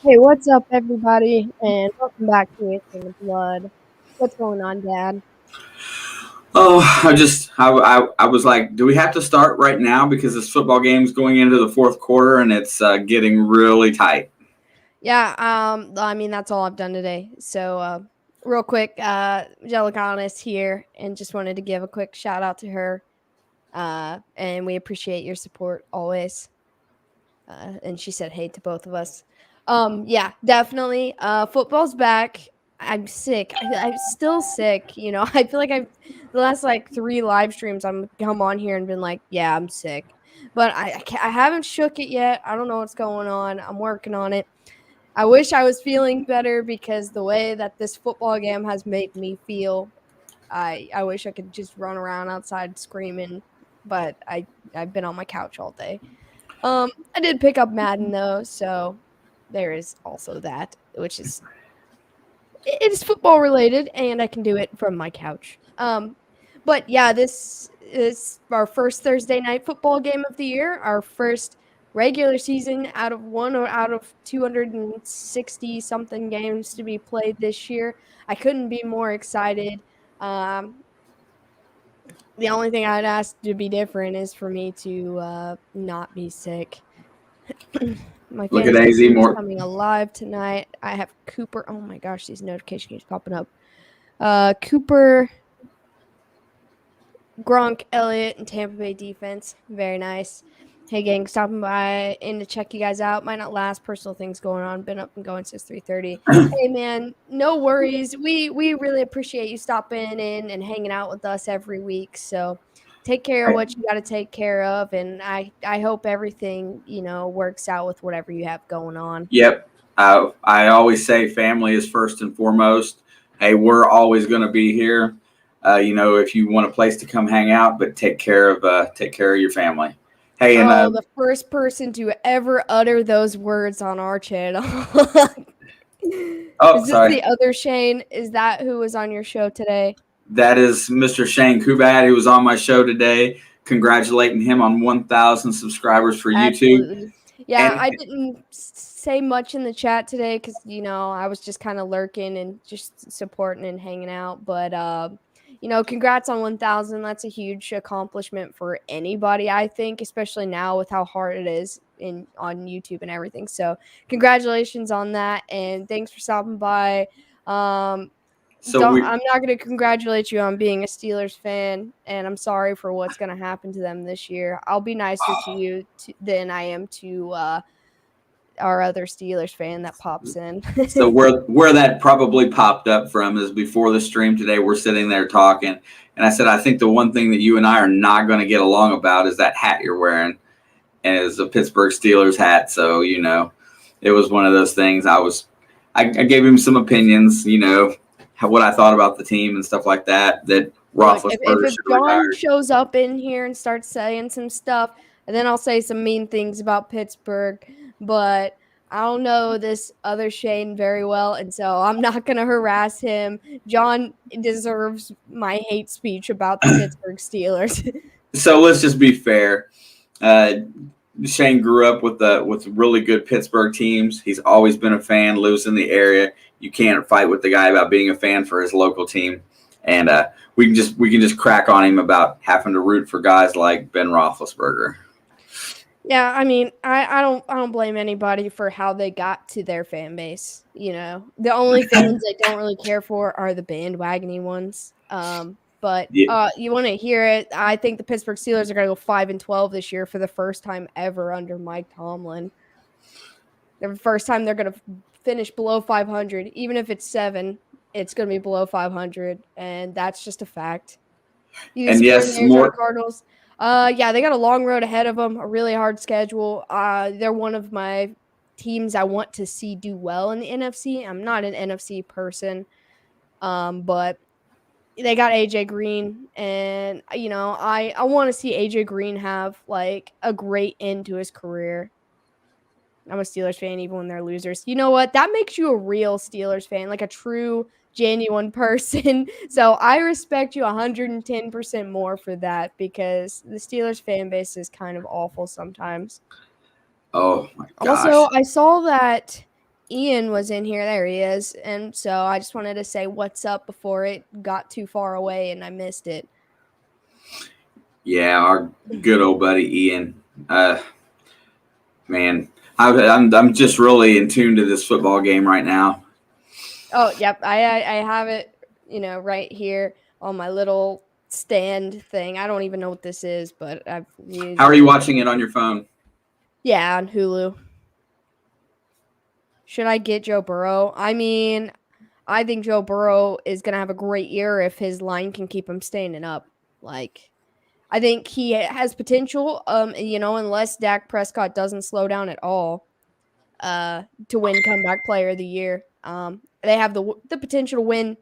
Hey, what's up, everybody, and welcome back to Wasting the Blood. What's going on, Dad? Oh, I was like, do we have to start right now because this football game's going into the fourth quarter and it's getting really tight. Yeah, I mean, that's all I've done today. So, real quick, Angelica is here, and just wanted to give a quick shout out to her. And we appreciate your support always. And she said hey to both of us. Yeah, definitely. Football's back. I'm sick. I'm still sick. I feel like I've the last like 3 live streams I'm come on here and been like, yeah, I'm sick, but I haven't shook it yet. I don't know what's going on. I'm working on it. I wish I was feeling better because the way that this football game has made me feel, I wish I could just run around outside screaming, but I've been on my couch all day. I did pick up Madden though, so there is also that, which is it is football related, and I can do it from my couch. But yeah, this is our first Thursday night football game of the year, our first regular season out of one or out of 260 something games to be played this year. I couldn't be more excited. Um, the only thing I'd ask to be different is for me to not be sick. My Look at fantasy AZ team is more. coming alive tonight. I have Cooper. Oh my gosh, these notifications keep popping up. Cooper, Gronk, Elliott, and Tampa Bay defense. Very nice. Hey gang, stopping by in to check you guys out. Might not last. Personal things going on. Been up and going since 3:30. Hey man, no worries. We really appreciate you stopping in and hanging out with us every week. So take care of what you got to take care of, and I hope everything works out with whatever you have going on. Yep. I always say family is first and foremost. Hey, we're always going to be here. If you want a place to come hang out, but take care of your family. Hey, and Oh, the first person to ever utter those words on our channel. oh, Is this sorry, the other Shane? Is that who was on your show today? that is Mr. Shane Kubat, who was on my show today. Congratulating him on 1,000 subscribers for YouTube. Absolutely. Yeah, And I didn't say much in the chat today because, I was just kind of lurking and just supporting and hanging out. But, congrats on 1,000. That's a huge accomplishment for anybody, I think, especially now with how hard it is on YouTube and everything. So, congratulations on that. And thanks for stopping by. Um, so we I'm not going to congratulate you on being a Steelers fan, and I'm sorry for what's going to happen to them this year. I'll be nicer to you than I am to our other Steelers fan that pops in. So where that probably popped up from is before the stream today. We're sitting there talking, and I said, I think the one thing that you and I are not going to get along about is that hat you're wearing, and it's a Pittsburgh Steelers hat. So it was one of those things. I gave him some opinions, what I thought about the team and stuff like that. That Look, if Roethlisberger should have John retired. shows up in here and starts saying some stuff, and then I'll say some mean things about Pittsburgh, but I don't know this other Shane very well, and so I'm not going to harass him. John deserves my hate speech about the Pittsburgh Steelers. So let's just be fair. Uh, Shane grew up with really good Pittsburgh teams. He's always been a fan, lives in the area. You can't fight with the guy about being a fan for his local team, and we can just crack on him about having to root for guys like Ben Roethlisberger. Yeah, I mean, I don't blame anybody for how they got to their fan base. The only fans I don't really care for are the bandwagony ones. But Yeah. you want to hear it? I think the Pittsburgh Steelers are going to go 5-12 this year for the first time ever under Mike Tomlin. The first time they're going to finish below 500, even if it's 7. It's going to be below 500, and that's just a fact. These And yes, Buccaneers or more. Cardinals. Yeah, they got a long road ahead of them, a really hard schedule. They're one of my teams I want to see do well in the NFC. I'm not an NFC person, but they got AJ Green, and I want to see AJ Green have like a great end to his career. I'm a Steelers fan even when they're losers. You know what? That makes you a real Steelers fan, like a true, genuine person. So I respect you 110% more for that because the Steelers fan base is kind of awful sometimes. Oh my Also, gosh. I saw that Ian was in here. There he is. And so I just wanted to say what's up before it got too far away and I missed it. Yeah, our good old buddy Ian. Man, I'm just really in tune to this football game right now. Oh, yep. I have it, right here on my little stand thing. I don't even know what this is, but I've used How are you it. watching it on your phone? Yeah, on Hulu. Should I get Joe Burrow? I mean, I think Joe Burrow is going to have a great year if his line can keep him standing up. Like, I think he has potential, unless Dak Prescott doesn't slow down at all, to win comeback player of the year. They have the potential to win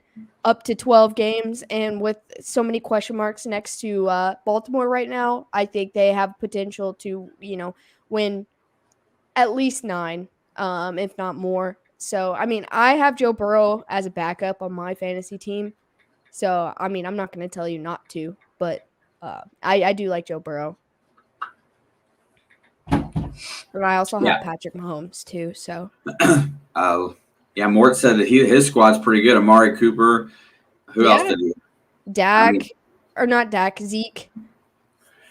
up to 12 games, and with so many question marks next to Baltimore right now, I think they have potential to, win at least 9, if not more. So, I mean, I have Joe Burrow as a backup on my fantasy team. So, I mean, I'm not going to tell you not to, but I do like Joe Burrow. And I also have Yeah. Patrick Mahomes too. So, Yeah, Mort said that his squad's pretty good. Amari Cooper. Who else yeah, did he? I Dak mean, or not Dak, Zeke.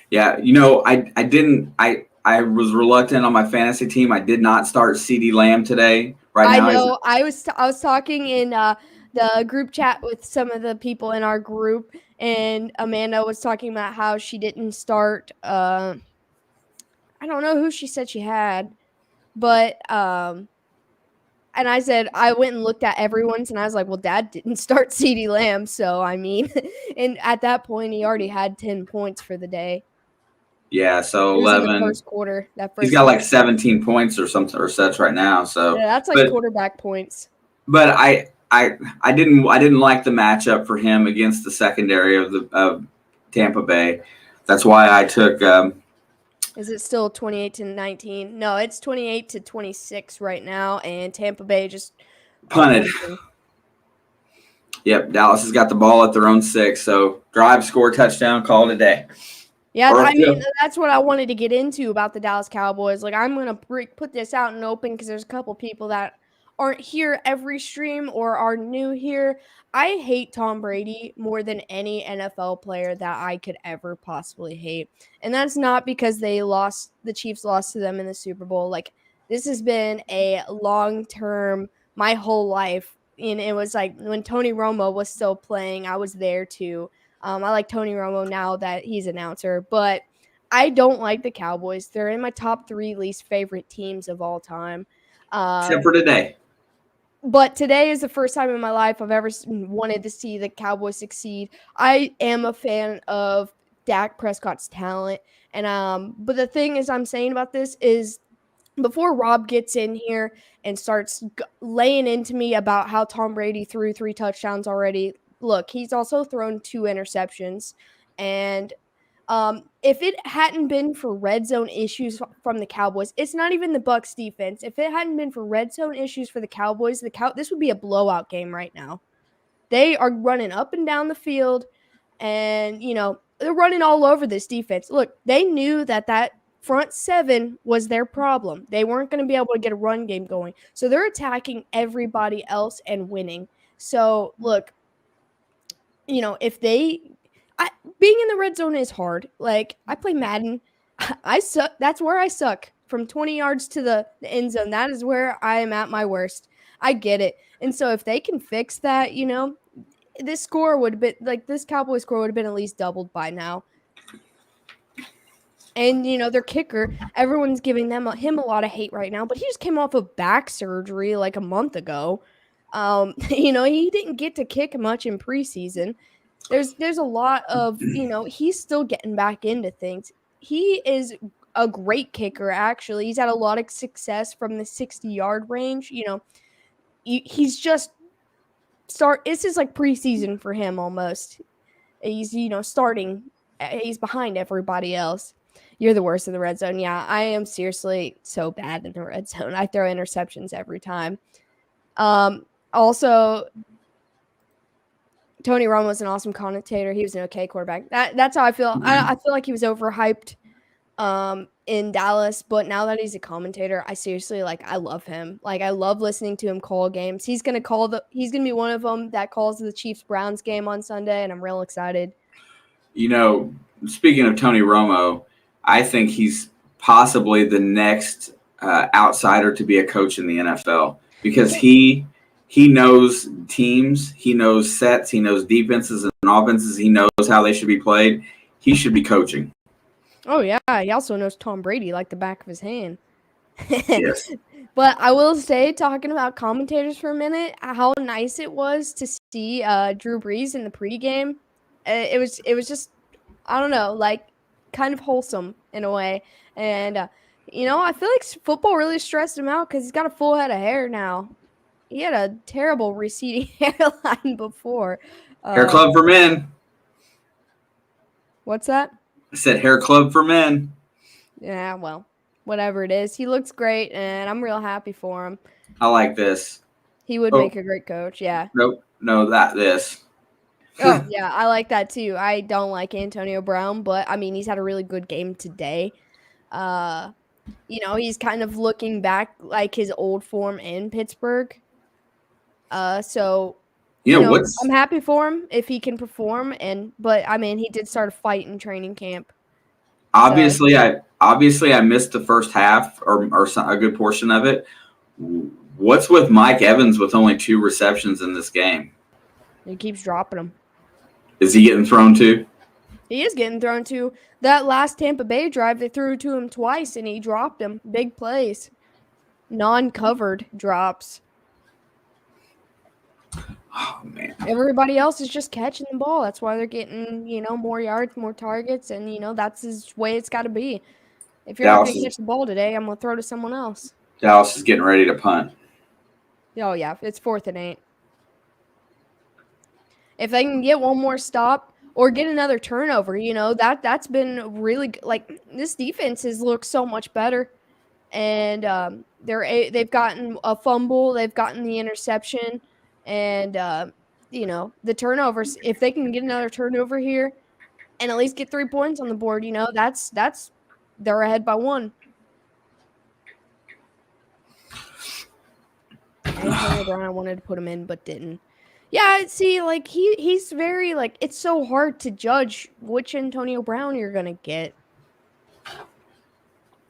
yeah, I didn't I was reluctant on my fantasy team. I did not start CD Lamb today. Right I now know. I was talking in the group chat with some of the people in our group, and Amanda was talking about how she didn't start. I don't know who she said she had, but and I said I went and looked at everyone's, and I was like, well, Dad didn't start CD Lamb, so I mean, and at that point, he already had 10 points for the day. yeah, so It was in the 11. first quarter. That He's first got like quarter. 17 points or something or such right now. So, Yeah, that's like but quarterback points. but I didn't like the matchup for him against the secondary of Tampa Bay. That's why I took Is it still 28-19? No, it's 28-26 right now, and Tampa Bay just punted. punting. Yep, Dallas has got the ball at their own 6. So drive, score, touchdown, call it a day. Yeah, Or I mean, that's what I wanted to get into about the Dallas Cowboys. Like, I'm going to put this out in open because there's a couple people that aren't here every stream or are new here. I hate Tom Brady more than any NFL player that I could ever possibly hate. And that's not because the Chiefs lost to them in the Super Bowl. Like, this has been a long term, my whole life. And it was like when Tony Romo was still playing, I was there too. I like Tony Romo now that he's announcer, but I don't like the Cowboys. They're in my top 3 least favorite teams of all time. except for today. But today is the first time in my life I've ever wanted to see the Cowboys succeed. I am a fan of Dak Prescott's talent, and but the thing is, I'm saying about this is before Rob gets in here and starts laying into me about how Tom Brady threw 3 touchdowns already, look, he's also thrown 2 interceptions. And if it hadn't been for red zone issues from the Cowboys, it's not even the Bucs defense. If it hadn't been for red zone issues for the Cowboys, this would be a blowout game right now. They are running up and down the field, and they're running all over this defense. Look, they knew that front 7 was their problem. They weren't going to be able to get a run game going. So they're attacking everybody else and winning. So, look, if being in the red zone is hard. Like, I play Madden. I suck. That's where I suck. From 20 yards to the end zone, that is where I am at my worst. I get it. And so if they can fix that, this score would have been like this Cowboy score would have been at least doubled by now. And their kicker, everyone's giving him a lot of hate right now, but he just came off of back surgery like a month ago. He didn't get to kick much in preseason. There's a lot of, he's still getting back into things. He is a great kicker, actually. He's had a lot of success from the 60-yard range. He's just this is like preseason for him almost. He's, starting. He's behind everybody else. You're the worst in the red zone. Yeah, I am seriously so bad in the red zone. I throw interceptions every time. Also, Tony Romo was an awesome commentator. He was an okay quarterback. That's how I feel. I feel like he was overhyped. in Dallas, but now that he's a commentator, I seriously I love him. Like I love listening to him call games. He's gonna be one of them that calls the Chiefs Browns game on Sunday, and I'm real excited. Speaking of Tony Romo, I think he's possibly the next outsider to be a coach in the NFL because he knows teams, he knows sets, he knows defenses and offenses, he knows how they should be played. He should be coaching. Oh yeah, he also knows Tom Brady like the back of his hand. Yes. But I will say, talking about commentators for a minute, how nice it was to see Drew Brees in the pregame. It was just, I don't know, kind of wholesome in a way. And I feel like football really stressed him out because he's got a full head of hair now. He had a terrible receding hairline before. Hair club for men. What's that? I said hair club for men. Yeah, well, whatever it is. He looks great, and I'm real happy for him. I like this. He would make a great coach, yeah. Nope. No, this. Oh, yeah, I like that too. I don't like Antonio Brown, but, I mean, he's had a really good game today. He's kind of looking back like his old form in Pittsburgh. So, I'm happy for him if he can perform, but, I mean, he did start a fight in training camp. Obviously, I missed the first half or a good portion of it. What's with Mike Evans with only 2 receptions in this game? He keeps dropping them. Is he getting thrown to? He is getting thrown to. That last Tampa Bay drive, they threw to him twice, and he dropped them. Big plays. Non-covered drops. Oh, man. Everybody else is just catching the ball. That's why they're getting, more yards, more targets, and, that's his way it's got to be. If you're not going to catch the ball today, I'm going to throw to someone else. Dallas is getting ready to punt. Oh, yeah. It's 4th and 8. If they can get one more stop or get another turnover, that's been really this defense has looked so much better. And they've gotten a fumble, they've gotten the interception, and the turnovers. If they can get another turnover here and at least get 3 points on the board, that's they're ahead by 1. Antonio Brown, I wanted to put him in but didn't. Yeah, see, he's very it's so hard to judge which Antonio Brown you're gonna get.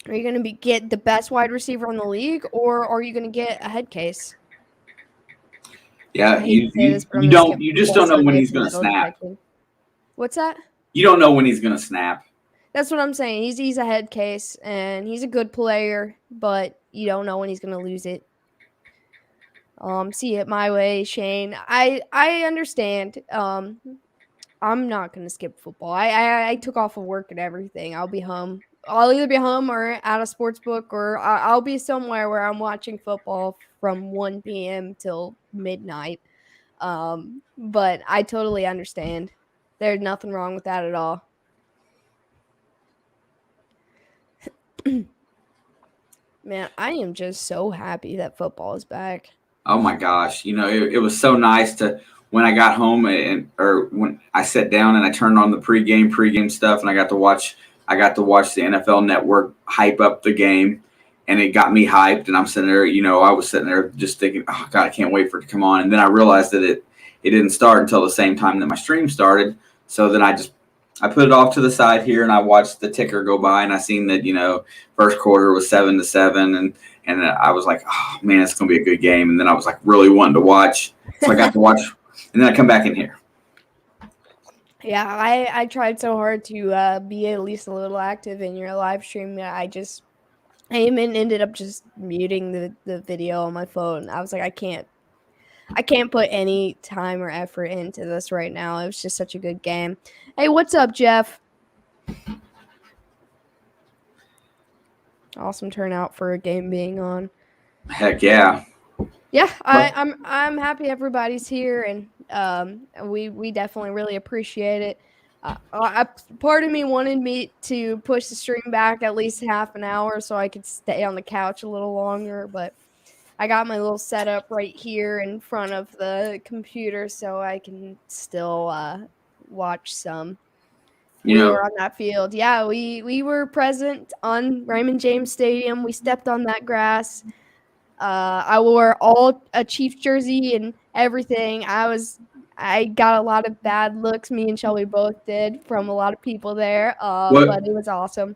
Are you gonna get the best wide receiver in the league, or are you gonna get a head case? Yeah, you just don't know when he's gonna snap. What's that? You don't know when he's gonna snap. That's what I'm saying. He's a head case, and he's a good player, but you don't know when he's gonna lose it. See it my way, Shane. I understand. I'm not gonna skip football. I took off of work and everything. I'll be home. I'll either be home or at a sports book, or I'll be somewhere where I'm watching football from 1 p.m. till midnight. But I totally understand. There's nothing wrong with that at all. Man, I am just so happy that football is back. Oh my gosh. It was so nice to when I got home or when I sat down and I turned on the pregame stuff and I got to watch the NFL Network hype up the game, and it got me hyped, and I'm sitting there, I was sitting there just thinking, oh God, I can't wait for it to come on. And then I realized that it didn't start until the same time that my stream started. So then I put it off to the side here and I watched the ticker go by, and I seen that, first quarter was 7-7, and I was like, oh man, it's going to be a good game. And then I was like really wanting to watch. So I got to watch, and then I come back in here. Yeah, I tried so hard to be at least a little active in your live stream. I ended up just muting the video on my phone. I was like, I can't put any time or effort into this right now. It was just such a good game. Hey, what's up, Jeff? Awesome turnout for a game being on. Heck yeah. Yeah, I'm happy everybody's here, and we definitely really appreciate it. Part of me wanted me to push the stream back at least half an hour so I could stay on the couch a little longer, but I got my little setup right here in front of the computer so I can still watch some. You We were know on that field. Yeah, we were present on Raymond James Stadium. We stepped on that grass. I wore a Chiefs jersey and everything. I got a lot of bad looks. Me and Shelby both did from a lot of people there. what? But it was awesome.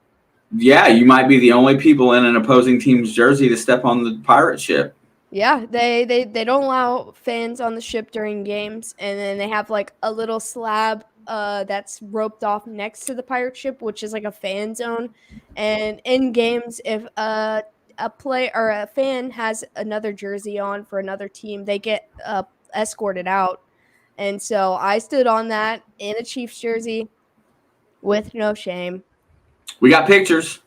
Yeah, you might be the only people in an opposing team's jersey to step on the pirate ship. Yeah, they don't allow fans on the ship during games, and then they have like a little slab that's roped off next to the pirate ship, which is like a fan zone. And in games, if a play or a fan has another jersey on for another team, they get escorted out. And so I stood on that in a Chiefs jersey with no shame. We got pictures.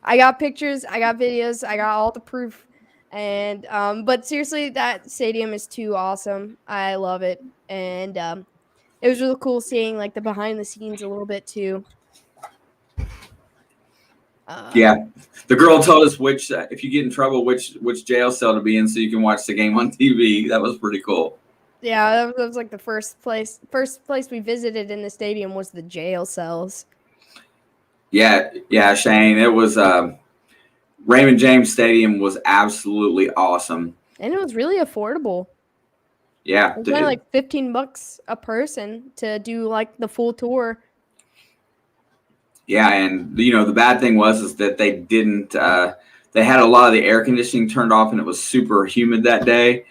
I got pictures, I got videos, I got all the proof. And but seriously, that stadium is too awesome. I love it. And it was really cool seeing like the behind the scenes a little bit too. Uh, Yeah, the girl told us which, if you get in trouble, which jail cell to be in, so you can watch the game on TV. That was pretty cool. yeah, that was like the first place we visited in the stadium was the jail cells. Yeah, Shane. It was Raymond James Stadium was absolutely awesome. And it was really affordable. Yeah, It was only like $15 a person to do like the full tour. yeah, and the bad thing was is that they didn't. They had a lot of the air conditioning turned off, and it was super humid that day.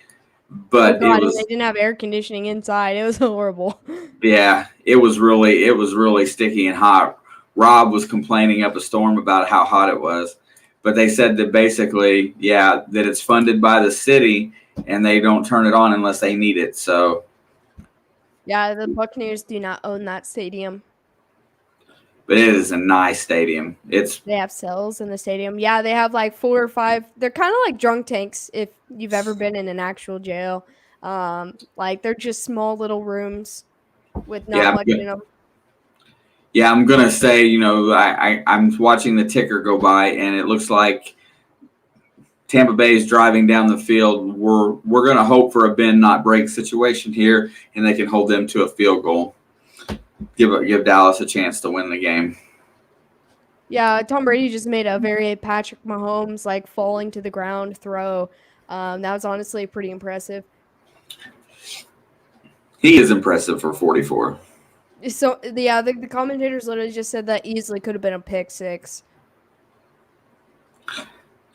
Oh But it god, and they was, didn't have air conditioning inside. It was horrible. yeah, it was really sticky and hot. Rob was complaining up a storm about how hot it was, but they said that basically, yeah, that it's funded by the city, and they don't turn it on unless they need it. So, Yeah, the Buccaneers do not own that stadium. but it is a nice stadium. It's They have cells in the stadium. Yeah, they have like 4 or 5. They're kind of like drunk tanks if you've ever been in an actual jail. Like they're just small little rooms with not yeah, much in them. yeah. I'm gonna say, I'm watching the ticker go by, and it looks like Tampa Bay is driving down the field. We're gonna hope for a bend not break situation here, and they can hold them to a field goal. Give Dallas a chance to win the game. Yeah, Tom Brady just made a very Patrick Mahomes like falling to the ground throw. That was honestly pretty impressive. He is impressive for 44. So yeah, the commentators literally just said that easily could have been a pick six.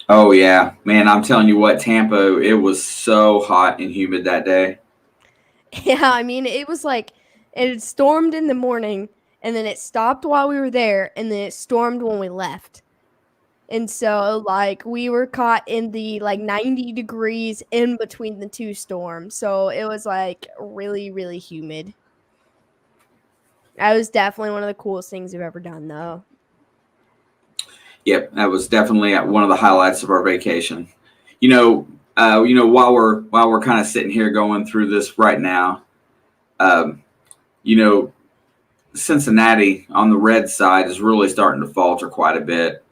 Oh yeah, man! I'm telling you what, Tampa. It was so hot and humid that day. Yeah, I mean, it was like it had stormed in the morning and then it stopped while we were there and then it stormed when we left. And so like we were caught in the like 90 degrees in between the two storms. So it was like really, really humid. That was definitely one of the coolest things we've ever done though. Yep, that was definitely one of the highlights of our vacation. While we're kind of sitting here going through this right now, um, you know, Cincinnati on the red side is really starting to falter quite a bit.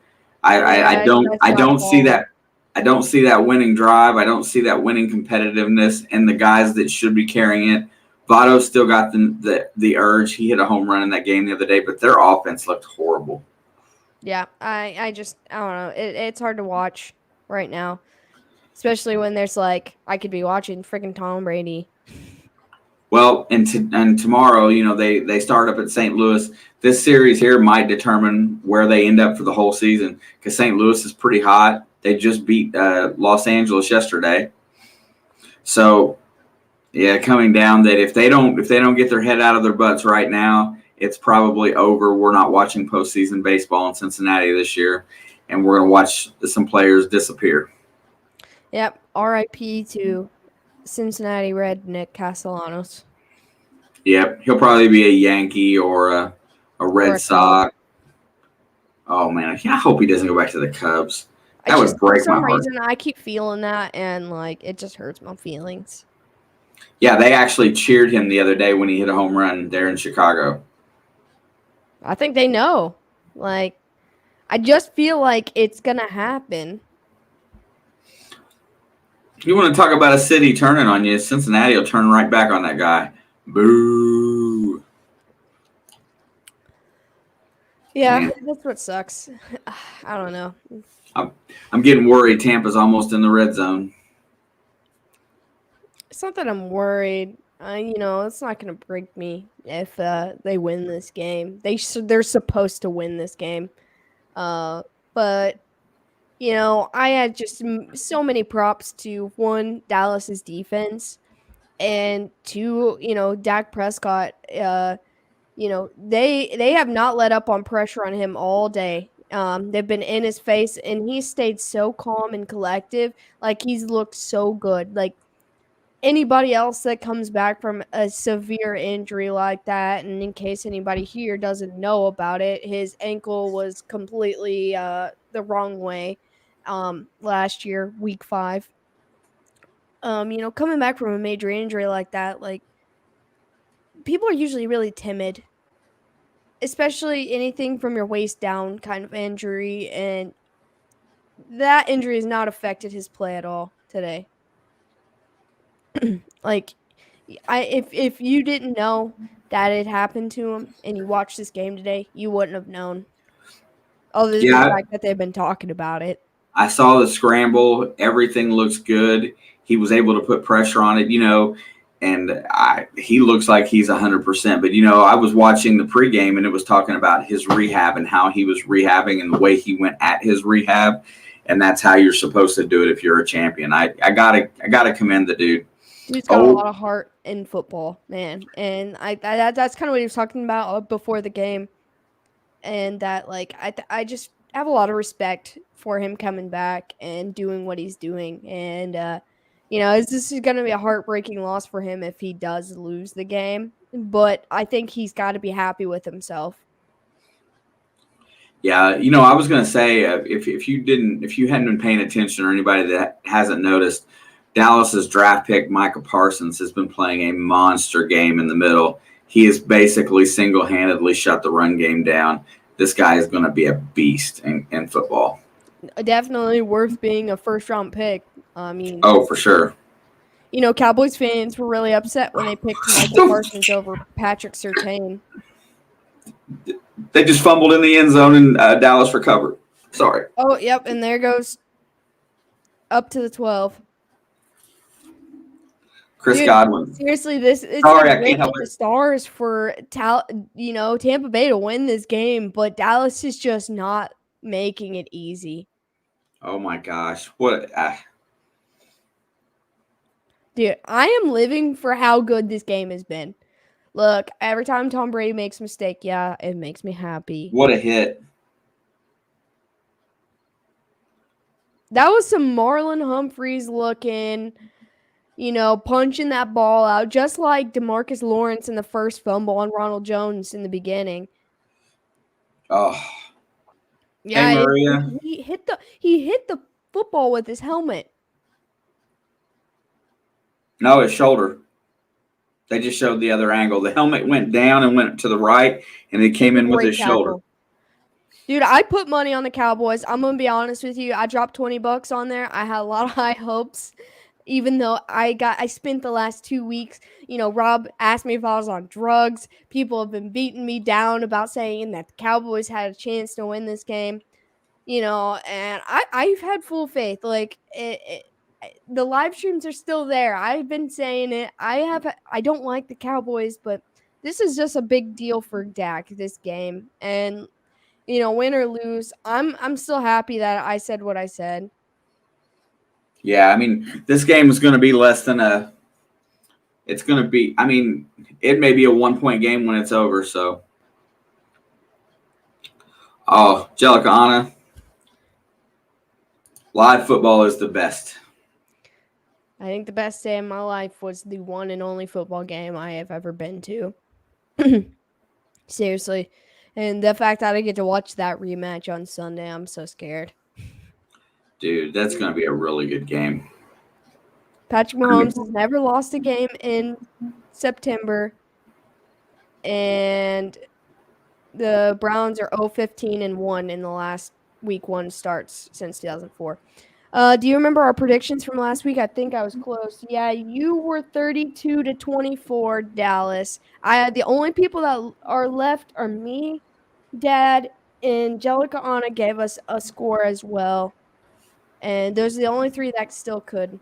I Yeah, don't that's I not don't see falling. that I don't see that winning drive. I don't see that winning competitiveness and the guys that should be carrying it. Votto still got the urge. He hit a home run in that game the other day, but their offense looked horrible. Yeah, I don't know. It's hard to watch right now, especially when there's like I could be watching freaking Tom Brady. Well, and tomorrow, they start up at St. Louis. This series here might determine where they end up for the whole season because St. Louis is pretty hot. They just beat Los Angeles yesterday. So, yeah, coming down that if they don't get their head out of their butts right now, it's probably over. We're not watching postseason baseball in Cincinnati this year, and we're going to watch some players disappear. Yep. R.I.P. to Cincinnati Red Nick Castellanos. Yep, he'll probably be a Yankee or a Or Red a Cub. Sox. Oh man, I hope he doesn't go back to the Cubs. I That would just for break my some heart. reason I keep feeling that and like it just hurts my feelings. Yeah, they actually cheered him the other day when he hit a home run there in Chicago. I think they know. Like I just feel like it's gonna happen. You want to talk about a city turning on you? Cincinnati will turn right back on that guy. Boo. Yeah, Man, that's what sucks. I don't know. I'm, I'm getting worried. Tampa's almost in the red zone. It's not that I'm worried. It's not gonna break me if they win this game. They're supposed to win this game. But I had just so many props to one, Dallas's defense, and two, Dak Prescott. They have not let up on pressure on him all day. They've been in his face, and he stayed so calm and collective. Like he's looked so good. Like anybody else that comes back from a severe injury like that, and in case anybody here doesn't know about it, his ankle was completely the wrong way last year, week 5. Coming back from a major injury like that, like people are usually really timid, especially anything from your waist down kind of injury, and that injury has not affected his play at all today. Like if you didn't know that it happened to him and you watched this game today, you wouldn't have known. Other than the Yeah, fact that they've been talking about it. I saw the scramble. Everything looks good. He was able to put pressure on it, and he looks like he's 100%. But I was watching the pregame and it was talking about his rehab and how he was rehabbing and the way he went at his rehab, and that's how you're supposed to do it if you're a champion. I gotta commend the dude. Dude's got a Oh lot of heart in football, man, and that's kind of what he was talking about before the game, and that like I just have a lot of respect for him coming back and doing what he's doing, and this is going to be a heartbreaking loss for him if he does lose the game, but I think he's got to be happy with himself. yeah, I was gonna say if you hadn't been paying attention or anybody that hasn't noticed, Dallas's draft pick Micah Parsons has been playing a monster game in the middle. He has basically single-handedly shut the run game down. This guy is going to be a beast in football. Definitely worth being a first round pick. I mean, Oh, for sure. Cowboys fans were really upset when they picked Michael Parsons over Patrick Surtain. They just fumbled in the end zone and Dallas recovered. Sorry. Oh, yep, and there goes up to the 12. Chris Dude, Godwin. seriously, it's Sorry, I like can't help the it. stars for Tampa Bay to win this game, but Dallas is just not making it easy. Oh my gosh. What Dude, I am living for how good this game has been. Look, every time Tom Brady makes a mistake, yeah, it makes me happy. what a hit. That was some Marlon Humphreys looking, punching that ball out, just like DeMarcus Lawrence in the first fumble on Ronald Jones in the beginning. Oh. Yeah, Hey Maria. he hit the football with his helmet. No, his shoulder. They just showed the other angle. The helmet went down and went to the right, and it came in with Great his shoulder. tackle. Dude, I put money on the Cowboys. I'm going to be honest with you. I dropped $20 on there. I had a lot of high hopes, even though I spent the last 2 weeks, Rob asked me if I was on drugs. People have been beating me down about saying that the Cowboys had a chance to win this game, and I've had full faith. Like, the live streams are still there. I've been saying it. I don't like the Cowboys, but this is just a big deal for Dak, this game. And win or lose, I'm still happy that I said what I said. Yeah, I mean, this game is going to be less than a. It's going to be. I mean, it may be a 1-point game when it's over. So, oh, Jellica Anna, live football is the best. I think the best day of my life was the one and only football game I have ever been to. Seriously. And the fact that I get to watch that rematch on Sunday, I'm so scared. Dude, that's going to be a really good game. Patrick Mahomes has never lost a game in September, and the Browns are 0-15-1 in the last week 1 starts since 2004. Do you remember our predictions from last week? I think I was close. Yeah, you were 32-24 Dallas. The only people that are left are me, Dad, Angelica Anna gave us a score as well. And those are the only 3 that still could.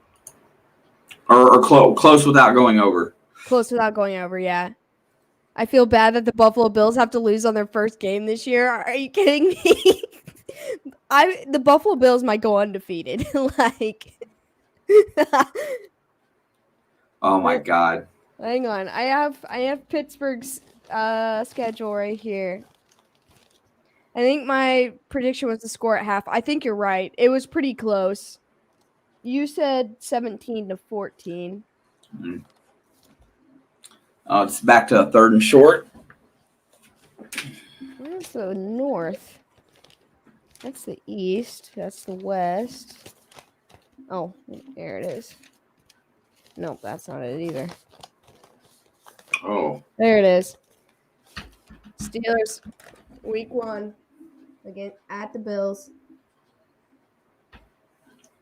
Or close without going over. Close without going over, yeah. I feel bad that the Buffalo Bills have to lose on their first game this year. Are you kidding me? The Buffalo Bills might go undefeated. Like Oh my God. hang on. I have Pittsburgh's schedule right here. I think my prediction was the score at half. I think you're right. It was pretty close. You said 17-14. Mm. Oh, it's back to a 3rd and short. Where's the north? That's the east. That's the west. Oh, there it is. Nope, that's not it either. Oh. There it is. Steelers, week 1. Again, at the Bills.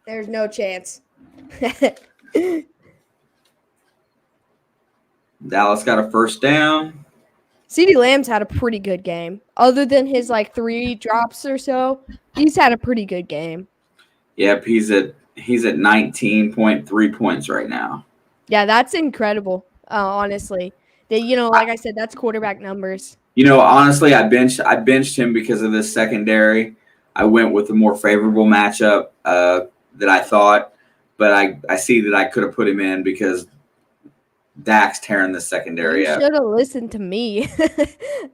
There's no chance. Dallas got a first down. CeeDee Lamb's had a pretty good game. Other than his 3 drops or so, he's had a pretty good game. Yep, he's at 19.3 points right now. Yeah, that's incredible. Honestly, like I said, that's quarterback numbers. Honestly, I benched him because of this secondary. I went with a more favorable matchup that I thought, but I see that I could have put him in because Dak's tearing the secondary up. You should have listened to me.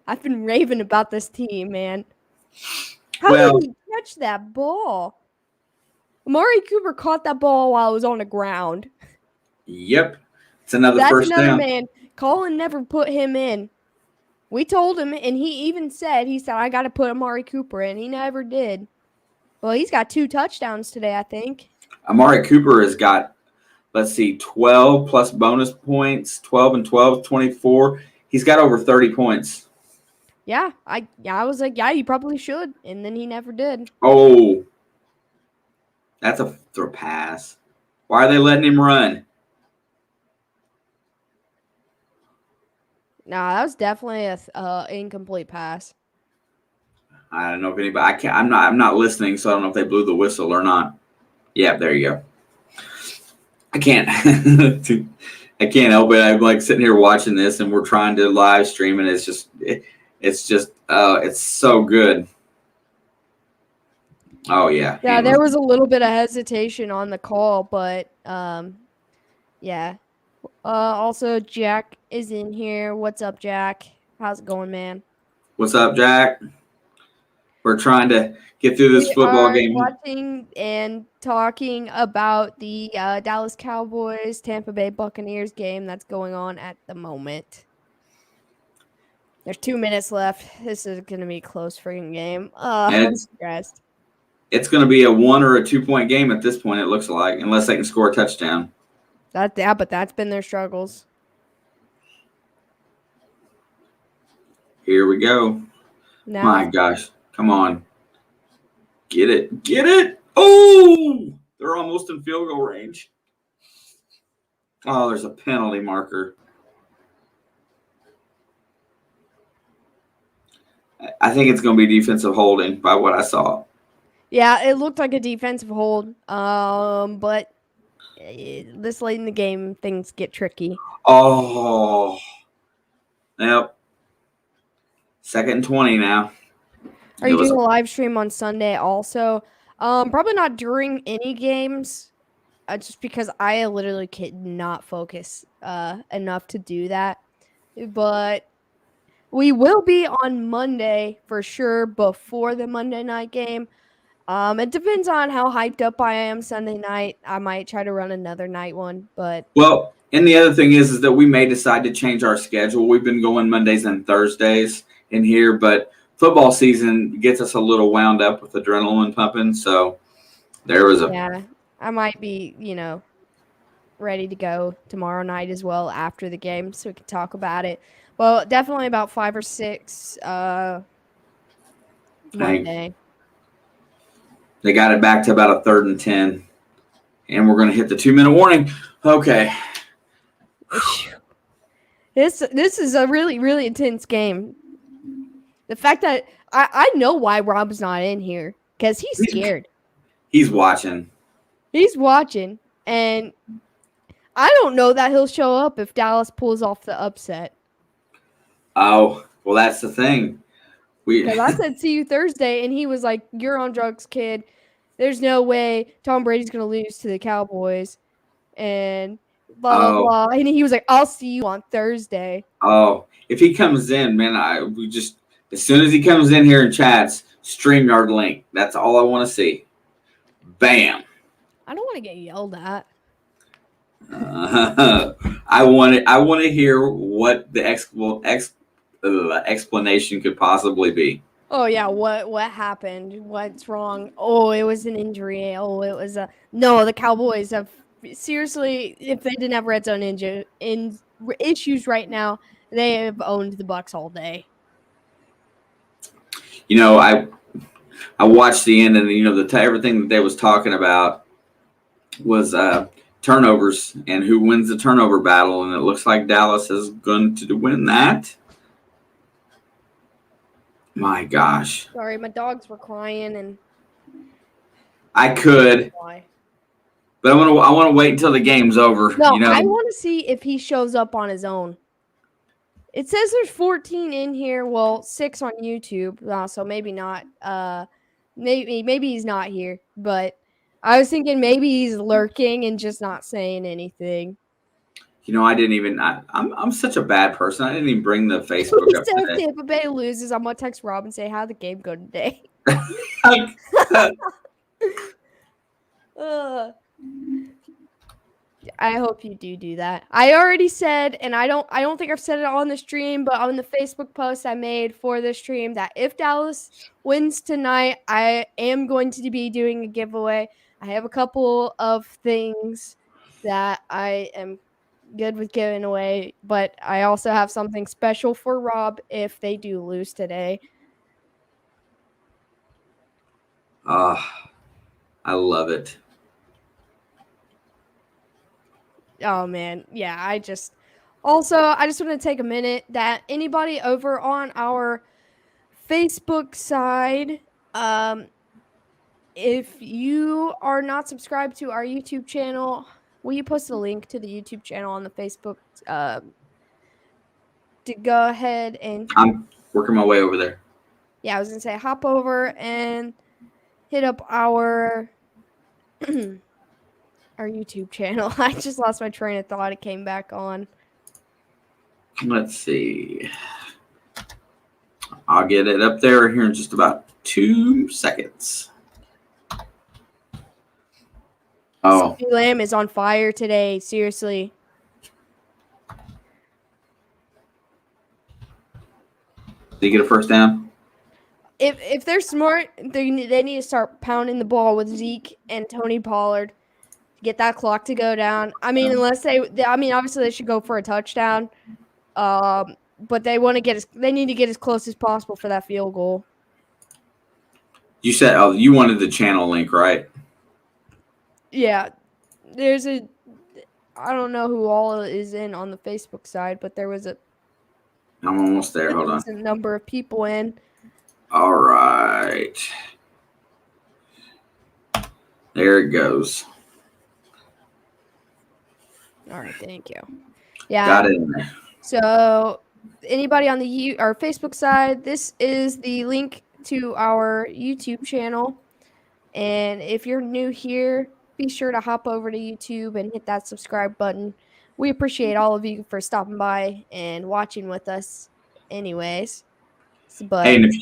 I've been raving about this team, man. How did he catch that ball? Amari Cooper caught that ball while it was on the ground. Yep. It's another first down. Man. Colin never put him in. We told him, and he even said, I got to put Amari Cooper in. He never did. Well, he's got 2 touchdowns today, I think. Amari Cooper has got, 12 plus bonus points, 12 and 12, 24. He's got over 30 points. Yeah, I was like, yeah, you probably should. And then he never did. Oh, that's a throw pass. Why are they letting him run? No, that was definitely a incomplete pass. I don't know if anybody. I'm not listening, so I don't know if they blew the whistle or not. Yeah, there you go. I can't. I can't help it. I'm sitting here watching this, and we're trying to live stream, and it's so good. Oh yeah. Yeah, there was a little bit of hesitation on the call, but yeah. Also, Jack is in here. What's up, Jack? How's it going, man? What's up, Jack? We're trying to get through this football game. Watching and talking about the Dallas Cowboys, Tampa Bay Buccaneers game that's going on at the moment. There's 2 minutes left. This is going to be a close freaking game. I'm stressed. It's going to be a 1 or a 2 point game at this point, it looks like, unless they can score a touchdown. But that's been their struggles. Here we go. Now, my gosh. Come on. Get it. Get it. Oh, they're almost in field goal range. Oh, there's a penalty marker. I think it's going to be defensive holding by what I saw. Yeah, it looked like a defensive hold. But this late in the game, things get tricky. Oh. Yep. 2nd and 20 now. Are you doing a live stream on Sunday also? Probably not during any games, just because I literally could not focus enough to do that. But we will be on Monday for sure before the Monday night game. It depends on how hyped up I am Sunday night. I might try to run another night one, but and the other thing is that we may decide to change our schedule. We've been going Mondays and Thursdays in here, but football season gets us a little wound up with adrenaline pumping. So there was I might be, ready to go tomorrow night as well after the game, so we can talk about it. Well, definitely about 5 or 6 Monday. They got it back to about a 3rd and 10, and we're going to hit the 2-minute warning. Okay. This is a really, really intense game. The fact that I know why Rob's not in here because he's scared. He's watching. He's watching, and I don't know that he'll show up if Dallas pulls off the upset. Oh, well, that's the thing. Because I said, see you Thursday, and he was like, you're on drugs, kid. There's no way Tom Brady's going to lose to the Cowboys. And blah, blah, blah. And he was like, I'll see you on Thursday. Oh, if he comes in, man, as soon as he comes in here and chats, StreamYard link. That's all I want to see. Bam. I don't want to get yelled at. I want to hear what the explanation could possibly be. Oh yeah, what happened? What's wrong? Oh, it was an injury. Oh, it was no. The Cowboys have seriously, if they didn't have red zone issues right now, they have owned the Bucs all day. You know, I watched the end, and everything that they was talking about was turnovers and who wins the turnover battle, and it looks like Dallas is going to win that. My gosh. Sorry, my dogs were crying, and I could, but I want to wait until the game's over. No, I want to see if he shows up on his own. It says there's 14 in here. Well, 6 on YouTube, so maybe not. Maybe he's not here, but I was thinking maybe he's lurking and just not saying anything. I didn't even. I'm such a bad person. I didn't even bring the Facebook he up says today. Tampa Bay loses. I'm gonna text Rob and say how'd the game go today. I hope you do that. I already said, and I don't think I've said it on the stream, but on the Facebook post I made for the stream, that if Dallas wins tonight, I am going to be doing a giveaway. I have a couple of things that I am good with giving away, but I also have something special for Rob if they do lose today. I love it. Oh man, yeah, I just want to take a minute that anybody over on our Facebook side, if you are not subscribed to our YouTube channel, will you post a link to the YouTube channel on the Facebook to go ahead and I'm working my way over there. Yeah, I was gonna say hop over and hit up our our YouTube channel. I just lost my train of thought. It came back on. Let's see. I'll get it up there here in just about 2 seconds. Oh, CeeDee Lamb is on fire today. Seriously. Did he get a first down? If they're smart, they need to start pounding the ball with Zeke and Tony Pollard to get that clock to go down. I mean, obviously they should go for a touchdown. But they need to get as close as possible for that field goal. You said you wanted the channel link, right? Yeah. I don't know who all is in on the Facebook side, but there was I'm almost there. Hold on. A number of people in. All right. There it goes. All right, thank you. Yeah. Got it in there. So anybody on our Facebook side, this is the link to our YouTube channel. And if you're new here, be sure to hop over to YouTube and hit that subscribe button. We appreciate all of you for stopping by and watching with us anyways. Hey, and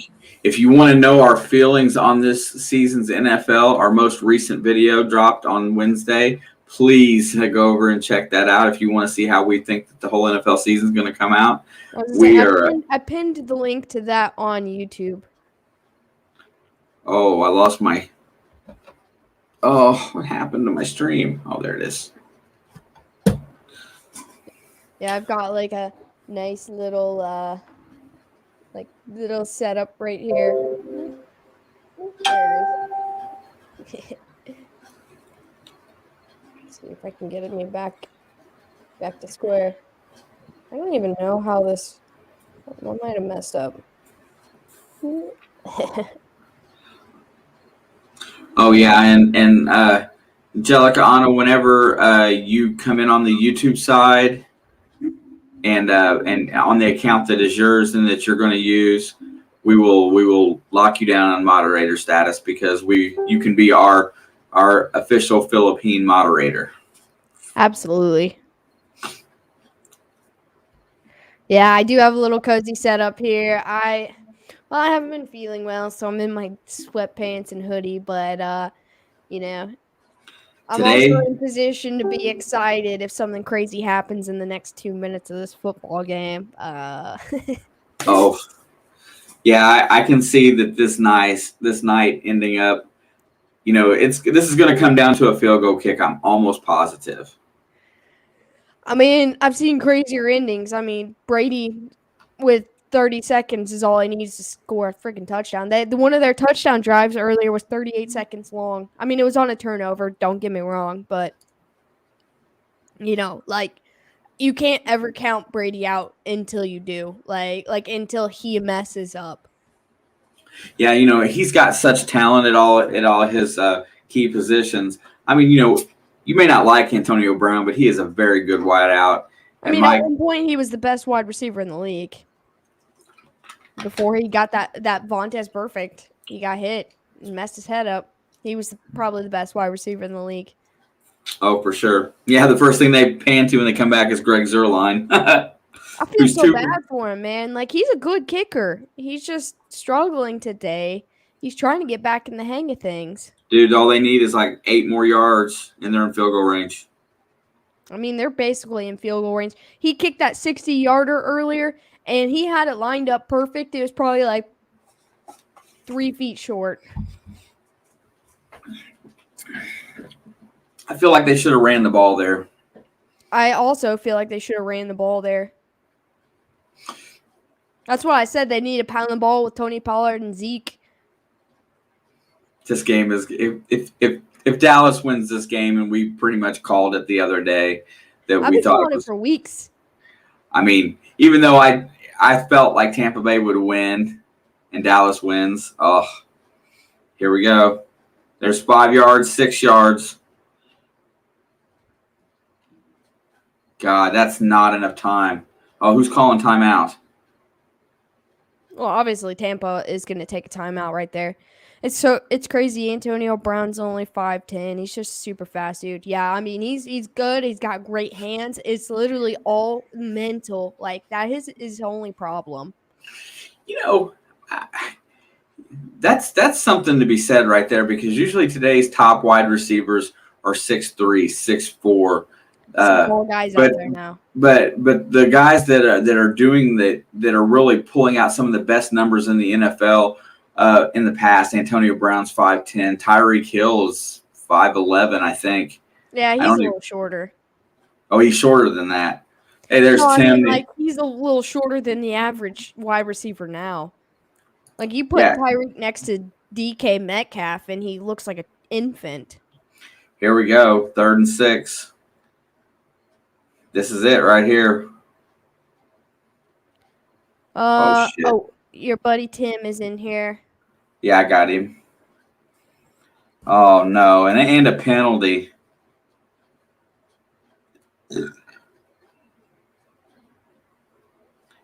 if you want to know our feelings on this season's NFL, our most recent video dropped on Wednesday. Please go over and check that out if you want to see how we think that the whole NFL season is going to come out. I pinned the link to that on YouTube. Oh, I lost my... Oh, what happened to my stream? Oh, there it is. Yeah, I've got like a nice little little setup right here. There it is. See if I can get me back to square. I don't even know how this. I might have messed up. Oh yeah, and Angelica Anna, whenever you come in on the YouTube side and on the account that is yours and that you're going to use, we will lock you down on moderator status because you can be our official Philippine moderator. Absolutely. Yeah, I do have a little cozy setup here. I haven't been feeling well, so I'm in my sweatpants and hoodie, but you know, I'm also Today, in position to be excited if something crazy happens in the next 2 minutes of this football game. oh yeah, I can see that this night ending up. This is going to come down to a field goal kick. I'm almost positive. I mean, I've seen crazier endings. I mean, Brady with 30 seconds is all he needs to score a freaking touchdown. One of their touchdown drives earlier was 38 seconds long. I mean, it was on a turnover, don't get me wrong, but like you can't ever count Brady out until you do. Like until he messes up. Yeah, he's got such talent at all his key positions. I mean, you may not like Antonio Brown, but he is a very good wideout. I And mean, at Mike, one point he was the best wide receiver in the league. Before he got that Vontaze perfect, he got hit and messed his head up. He was probably the best wide receiver in the league. oh for sure, yeah. The first thing they pan to when they come back is Greg Zuerlein, I feel who's so two. bad for him, man. Like he's a good kicker. He's just struggling today. He's trying to get back in the hang of things. Dude, all they need is like 8 more yards, and they're in field goal range. I mean, they're basically in field goal range. He kicked that 60-yarder earlier, and he had it lined up perfect. It was probably like 3 feet short. I feel like they should have ran the ball there. I also feel like they should have ran the ball there. That's why I said they need to pound the ball with Tony Pollard and Zeke. This game is if Dallas wins this game, and we pretty much called it the other day that I've we been thought calling it it was. for weeks. I mean, even though I felt like Tampa Bay would win and Dallas wins. Oh, here we go. There's 5 yards, 6 yards. God, that's not enough time. Oh, who's calling timeout? Well, obviously Tampa is going to take a timeout right there. It's crazy. Antonio Brown's only 5'10". He's just super fast, dude. Yeah, I mean he's good. He's got great hands. It's literally all mental. Like that is his only problem. You know, that's something to be said right there because usually today's top wide receivers are 6'3", 6'4". Some tall guys out there now. But the guys that are doing that are really pulling out some of the best numbers in the NFL in the past. Antonio Brown's 5'10", Tyreek Hill is 5'11", I think. Yeah, he's a little shorter. Oh, he's shorter than that. Hey, there's No, I Tim. mean, like he's a little shorter than the average wide receiver now. Like you put Yeah. Tyreek next to DK Metcalf, and he looks like an infant. Here we go, 3rd and 6. This is it right here. Shit. Oh, your buddy Tim is in here. Yeah, I got him. Oh no, and a penalty.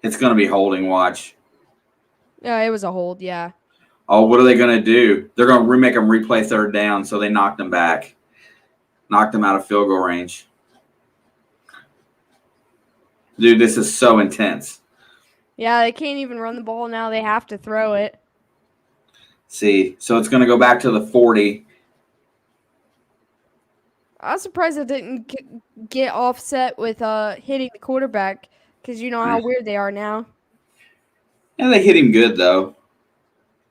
It's going to be holding. Watch. Yeah, it was a hold. Yeah. Oh, what are they going to do? They're going to make them replay 3rd down, so they knocked them back. Knocked them out of field goal range. Dude, this is so intense. Yeah, they can't even run the ball now. They have to throw it. See, so it's going to go back to the 40. I'm surprised it didn't get offset with hitting the quarterback because you know how weird they are now. And they hit him good, though.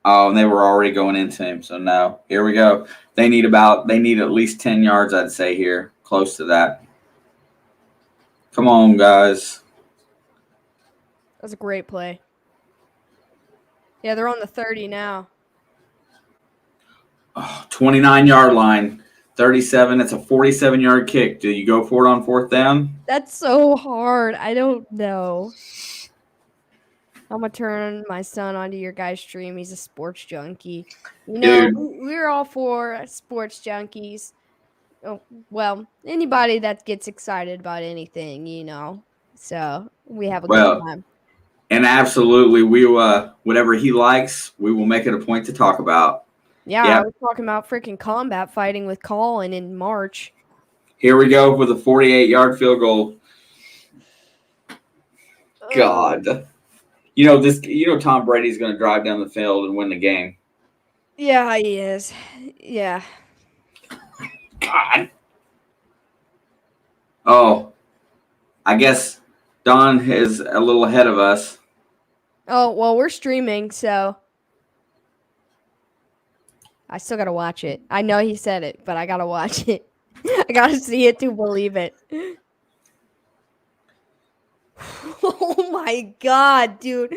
Oh, and they were already going into him, so no. Here we go. They need at least 10 yards, I'd say, here. Close to that. Come on, guys. That's a great play. Yeah, they're on the 30 now. 29-yard line. 37. It's a 47-yard kick. Do you go for it on 4th down? That's so hard. I don't know. I'm gonna turn my son onto your guy's stream. He's a sports junkie. Dude. We're all for sports junkies. Oh, well, anybody that gets excited about anything. So we have a good Well, time. and absolutely, whatever he likes, we will make it a point to talk about. Yeah, I Yep. was talking about freaking combat fighting with Colin in March. Here we go with a 48-yard field goal. Uh, God. Tom Brady's going to drive down the field and win the game. yeah, he is. Yeah. God. Oh, I guess Don is a little ahead of us. Oh, well, we're streaming, so I still gotta watch it. I know he said it, but I gotta watch it. I gotta see it to believe it. Oh my god, dude.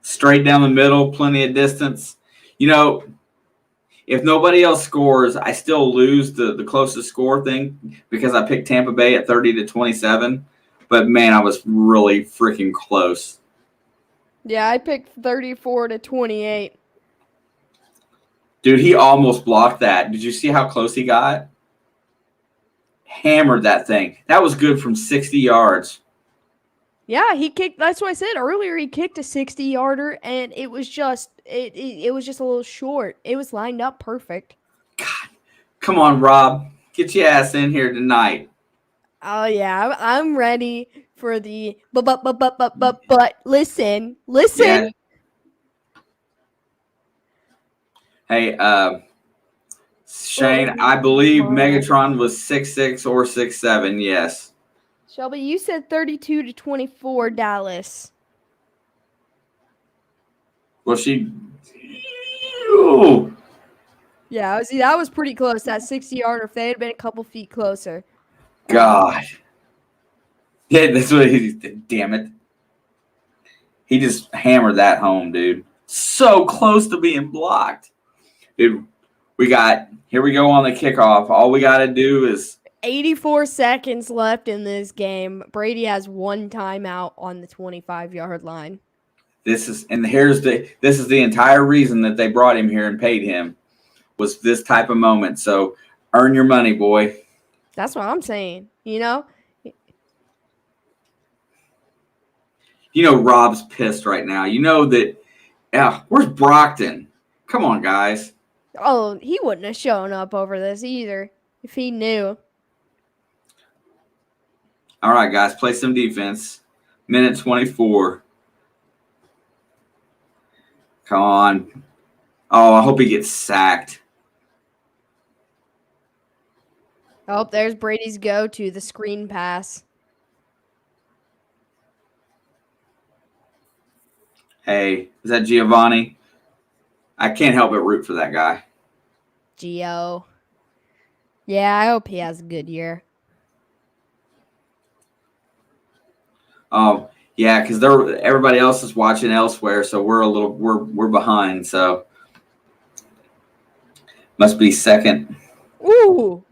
Straight down the middle, plenty of distance. If nobody else scores, I still lose the closest score thing because I picked Tampa Bay at 30-27. But man, I was really freaking close. Yeah, I picked 34-28. Dude, he almost blocked that. Did you see how close he got? Hammered that thing. That was good from 60 yards. Yeah, he kicked. That's what I said earlier. He kicked a 60-yarder, and it was just it was just a little short. It was lined up perfect. God, come on, Rob, get your ass in here tonight. Oh yeah, I'm ready for the but listen. Yeah. Hey, Shane, I believe Megatron was 6'6" or 6'7". Yes. Shelby, you said 32-24 Dallas. Well, she. Ooh. Yeah, that was pretty close. That 60-yarder. If they had been a couple feet closer. God. Yeah, that's what he. Damn it. He just hammered that home, dude. So close to being blocked. Dude, here we go on the kickoff. All we got to do is 84 seconds left in this game. Brady has one timeout on the 25-yard line. this is the entire reason that they brought him here and paid him was this type of moment. So earn your money, boy. That's what I'm saying. Rob's pissed right now. That. Yeah, where's Brockton? Come on, guys. Oh, he wouldn't have shown up over this either if he knew. All right, guys, play some defense. Minute 24. Come on. Oh, I hope he gets sacked. Oh, there's Brady's go to the screen pass. Hey, is that Giovanni? I can't help but root for that guy. Gio. Yeah, I hope he has a good year. Yeah, because everybody else is watching elsewhere, so we're behind. So must be second. Ooh.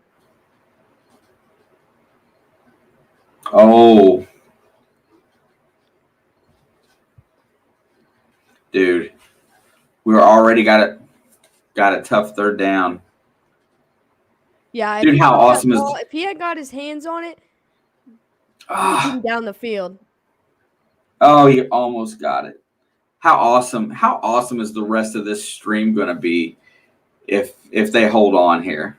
Oh, dude, we already got a tough third down. Yeah, dude, how awesome is if he had got his hands on it, down the field. Oh, he almost got it. How awesome is the rest of this stream going to be if they hold on here?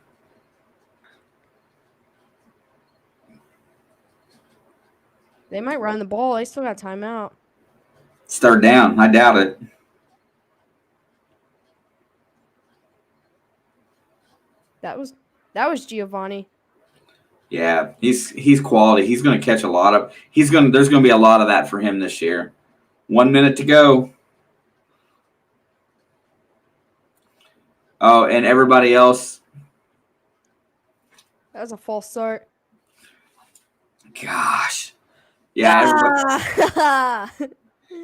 They might run the ball. They still got timeout. It's third down. I doubt it. That was Giovanni. Yeah, he's quality. He's going to catch a lot of. There's going to be a lot of that for him this year. 1 minute to go. Oh, and everybody else. That was a false start. Gosh. Yeah.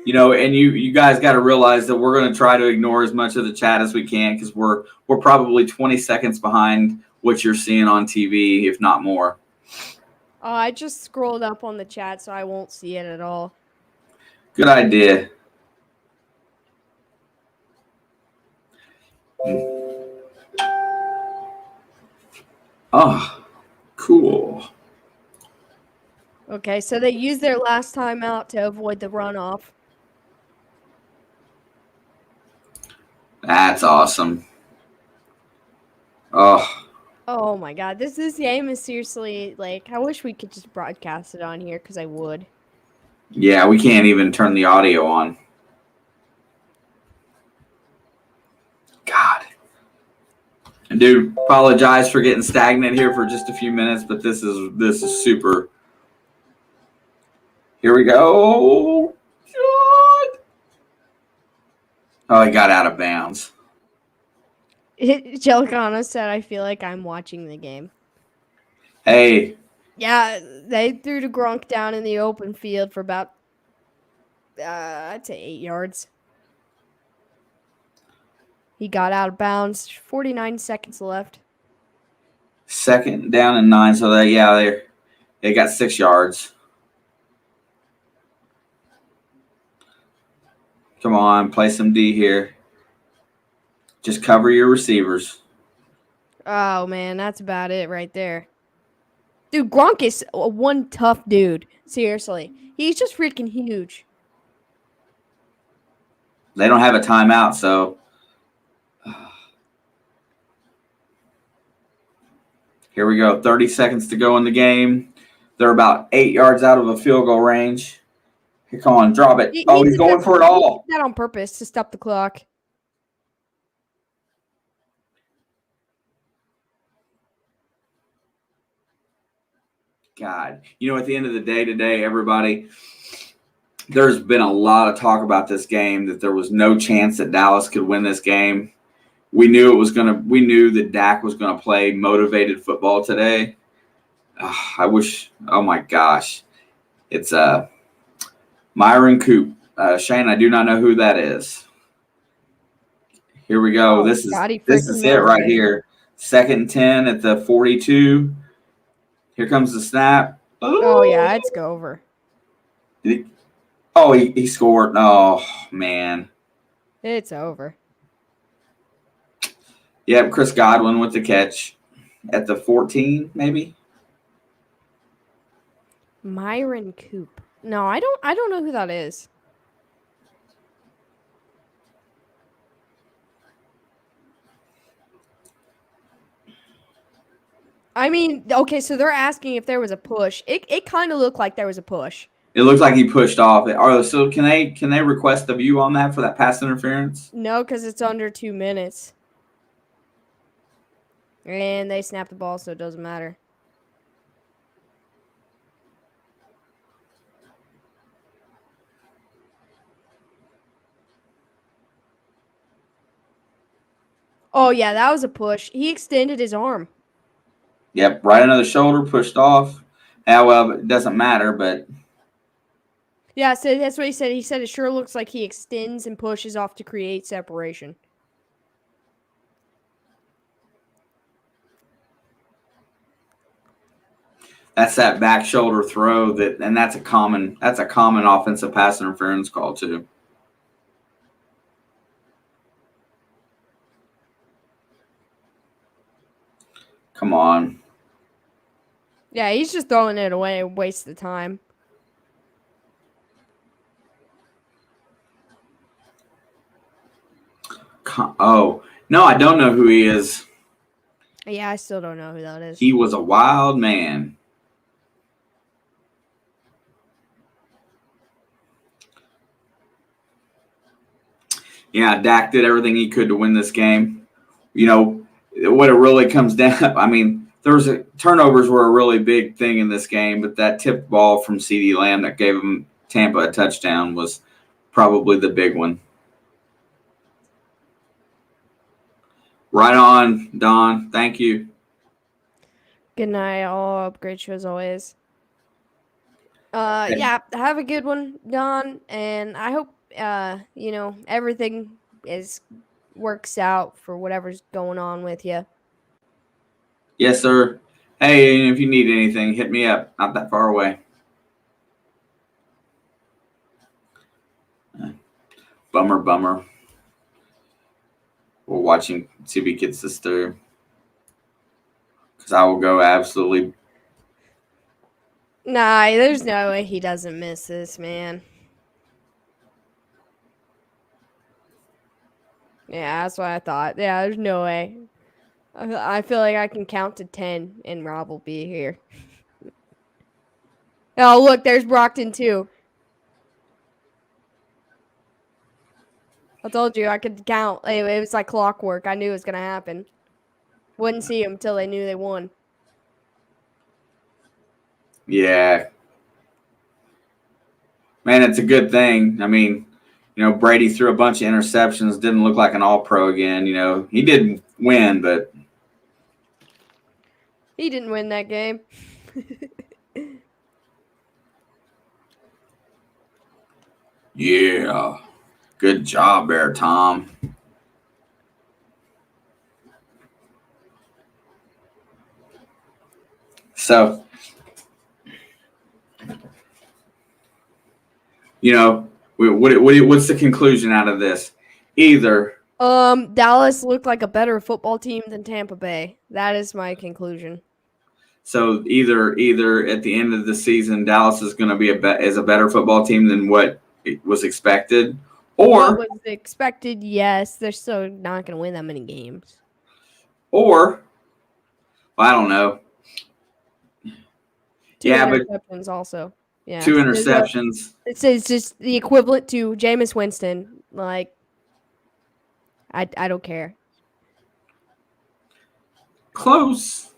And you guys got to realize that we're going to try to ignore as much of the chat as we can because we're probably 20 seconds behind what you're seeing on TV, if not more. I just scrolled up on the chat, so I won't see it at all. Good idea. Oh, cool. Okay, so they used their last timeout to avoid the runoff. That's awesome. Oh, Oh my god, this game is seriously like I wish we could just broadcast it on here because I would. yeah, we can't even turn the audio on. God. And dude, apologize for getting stagnant here for just a few minutes, but this is super. Here we go. Shot. Oh, he got out of bounds. Jelicano said, "I feel like I'm watching the game." Hey, Yeah, they threw to Gronk down in the open field for about I'd say 8 yards. He got out of bounds. 49 seconds left. 2nd down and 9. So they got 6 yards. Come on, play some D here. Just cover your receivers. Oh man, that's about it right there. Dude, Gronk is one tough dude. Seriously, he's just freaking huge. They don't have a timeout, so here we go. 30 seconds to go in the game. They're about 8 yards out of a field goal range. Here, come on, drop it. Oh, he's going for it all. He did that on purpose to stop the clock. God, at the end of the day today, everybody, there's been a lot of talk about this game that there was no chance that Dallas could win this game. We knew that Dak was gonna play motivated football today. I wish. Oh my gosh, it's Myron Coop. Shane, I do not know who that is. Here we go. Oh, This God, is it right here. 2nd and 10 at the 42. Here comes the snap. Oh yeah, it's go over. He scored. Oh man. It's over. Yep, Chris Godwin with the catch at the 14, maybe. Myron Coop. No, I don't know who that is. I mean, okay, so they're asking if there was a push. It kind of looked like there was a push. It looked like he pushed off. So can they request a view on that for that pass interference? No, because it's under 2 minutes. And they snap the ball, so it doesn't matter. Oh, yeah, that was a push. He extended his arm. Yep, right under the shoulder, pushed off. Yeah, well, it doesn't matter, but Yeah, so that's what he said. He said it sure looks like he extends and pushes off to create separation. that's that back shoulder throw and that's a common offensive pass interference call too. Come on. Yeah, he's just throwing it away, waste of time. Oh, no, I don't know who he is. Yeah, I still don't know who that is. He was a wild man. Yeah, Dak did everything he could to win this game. What it really comes down, I mean, turnovers were a really big thing in this game, but that tipped ball from CeeDee Lamb that gave him Tampa a touchdown was probably the big one. Right on, Don. Thank you. Good night. All great show as always. Yeah, have a good one, Don, and I hope everything works out for whatever's going on with you. Yes, sir. Hey, if you need anything, hit me up. Not that far away. Bummer. We'll watch him, see if he gets this through. Because I will go absolutely. Nah, there's no way he doesn't miss this, man. Yeah, that's what I thought. Yeah, there's no way. I feel like I can count to 10 and Rob will be here. Oh, look, there's Brockton too. I told you I could count. It was like clockwork. I knew it was going to happen. Wouldn't see them until they knew they won. Yeah. Man, it's a good thing. I mean, Brady threw a bunch of interceptions, didn't look like an all-pro again. He didn't win, but he didn't win that game. yeah. Good job there, Tom. So, what's the conclusion out of this? Either Dallas looked like a better football team than Tampa Bay. That is my conclusion. So either at the end of the season, Dallas is going to be a better football team than what was expected, or what was expected. Yes, they're still not going to win that many games. Or, well, I don't know. Two interceptions also. Yeah, 2 interceptions. It's just the equivalent to Jameis Winston. Like, I don't care. Close.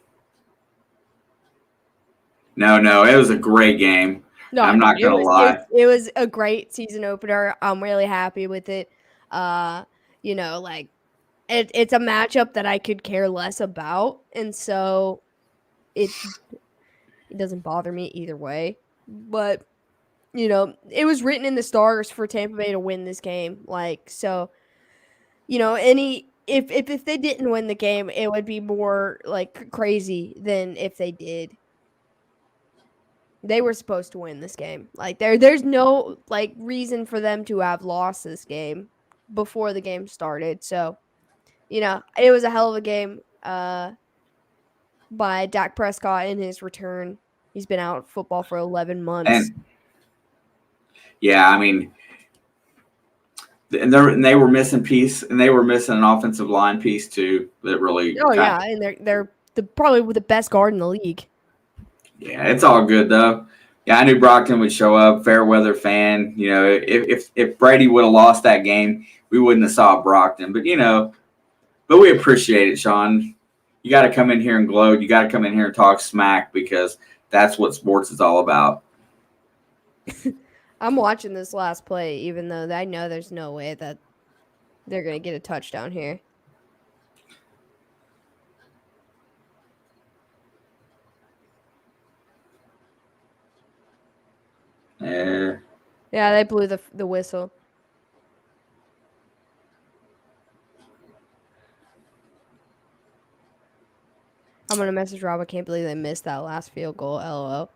No, it was a great game. No, I'm not going to lie. It was a great season opener. I'm really happy with it. It's a matchup that I could care less about, and so it doesn't bother me either way. But it was written in the stars for Tampa Bay to win this game. Like, so, if they didn't win the game, it would be more like crazy than if they did. They were supposed to win this game. Like, there's no like reason for them to have lost this game before the game started. So, it was a hell of a game by Dak Prescott in his return. He's been out of football for 11 months. And yeah, I mean, and they were missing an offensive line piece too. That really. Oh yeah, and they're probably the best guard in the league. Yeah, it's all good though. Yeah, I knew Brockton would show up. Fair weather fan. If Brady would have lost that game, we wouldn't have saw Brockton. But we appreciate it, Sean. You got to come in here and gloat. You got to come in here and talk smack because that's what sports is all about. I'm watching this last play, even though I know there's no way that they're going to get a touchdown here. Yeah, they blew the whistle. I'm going to message Rob. I can't believe they missed that last field goal. LOL.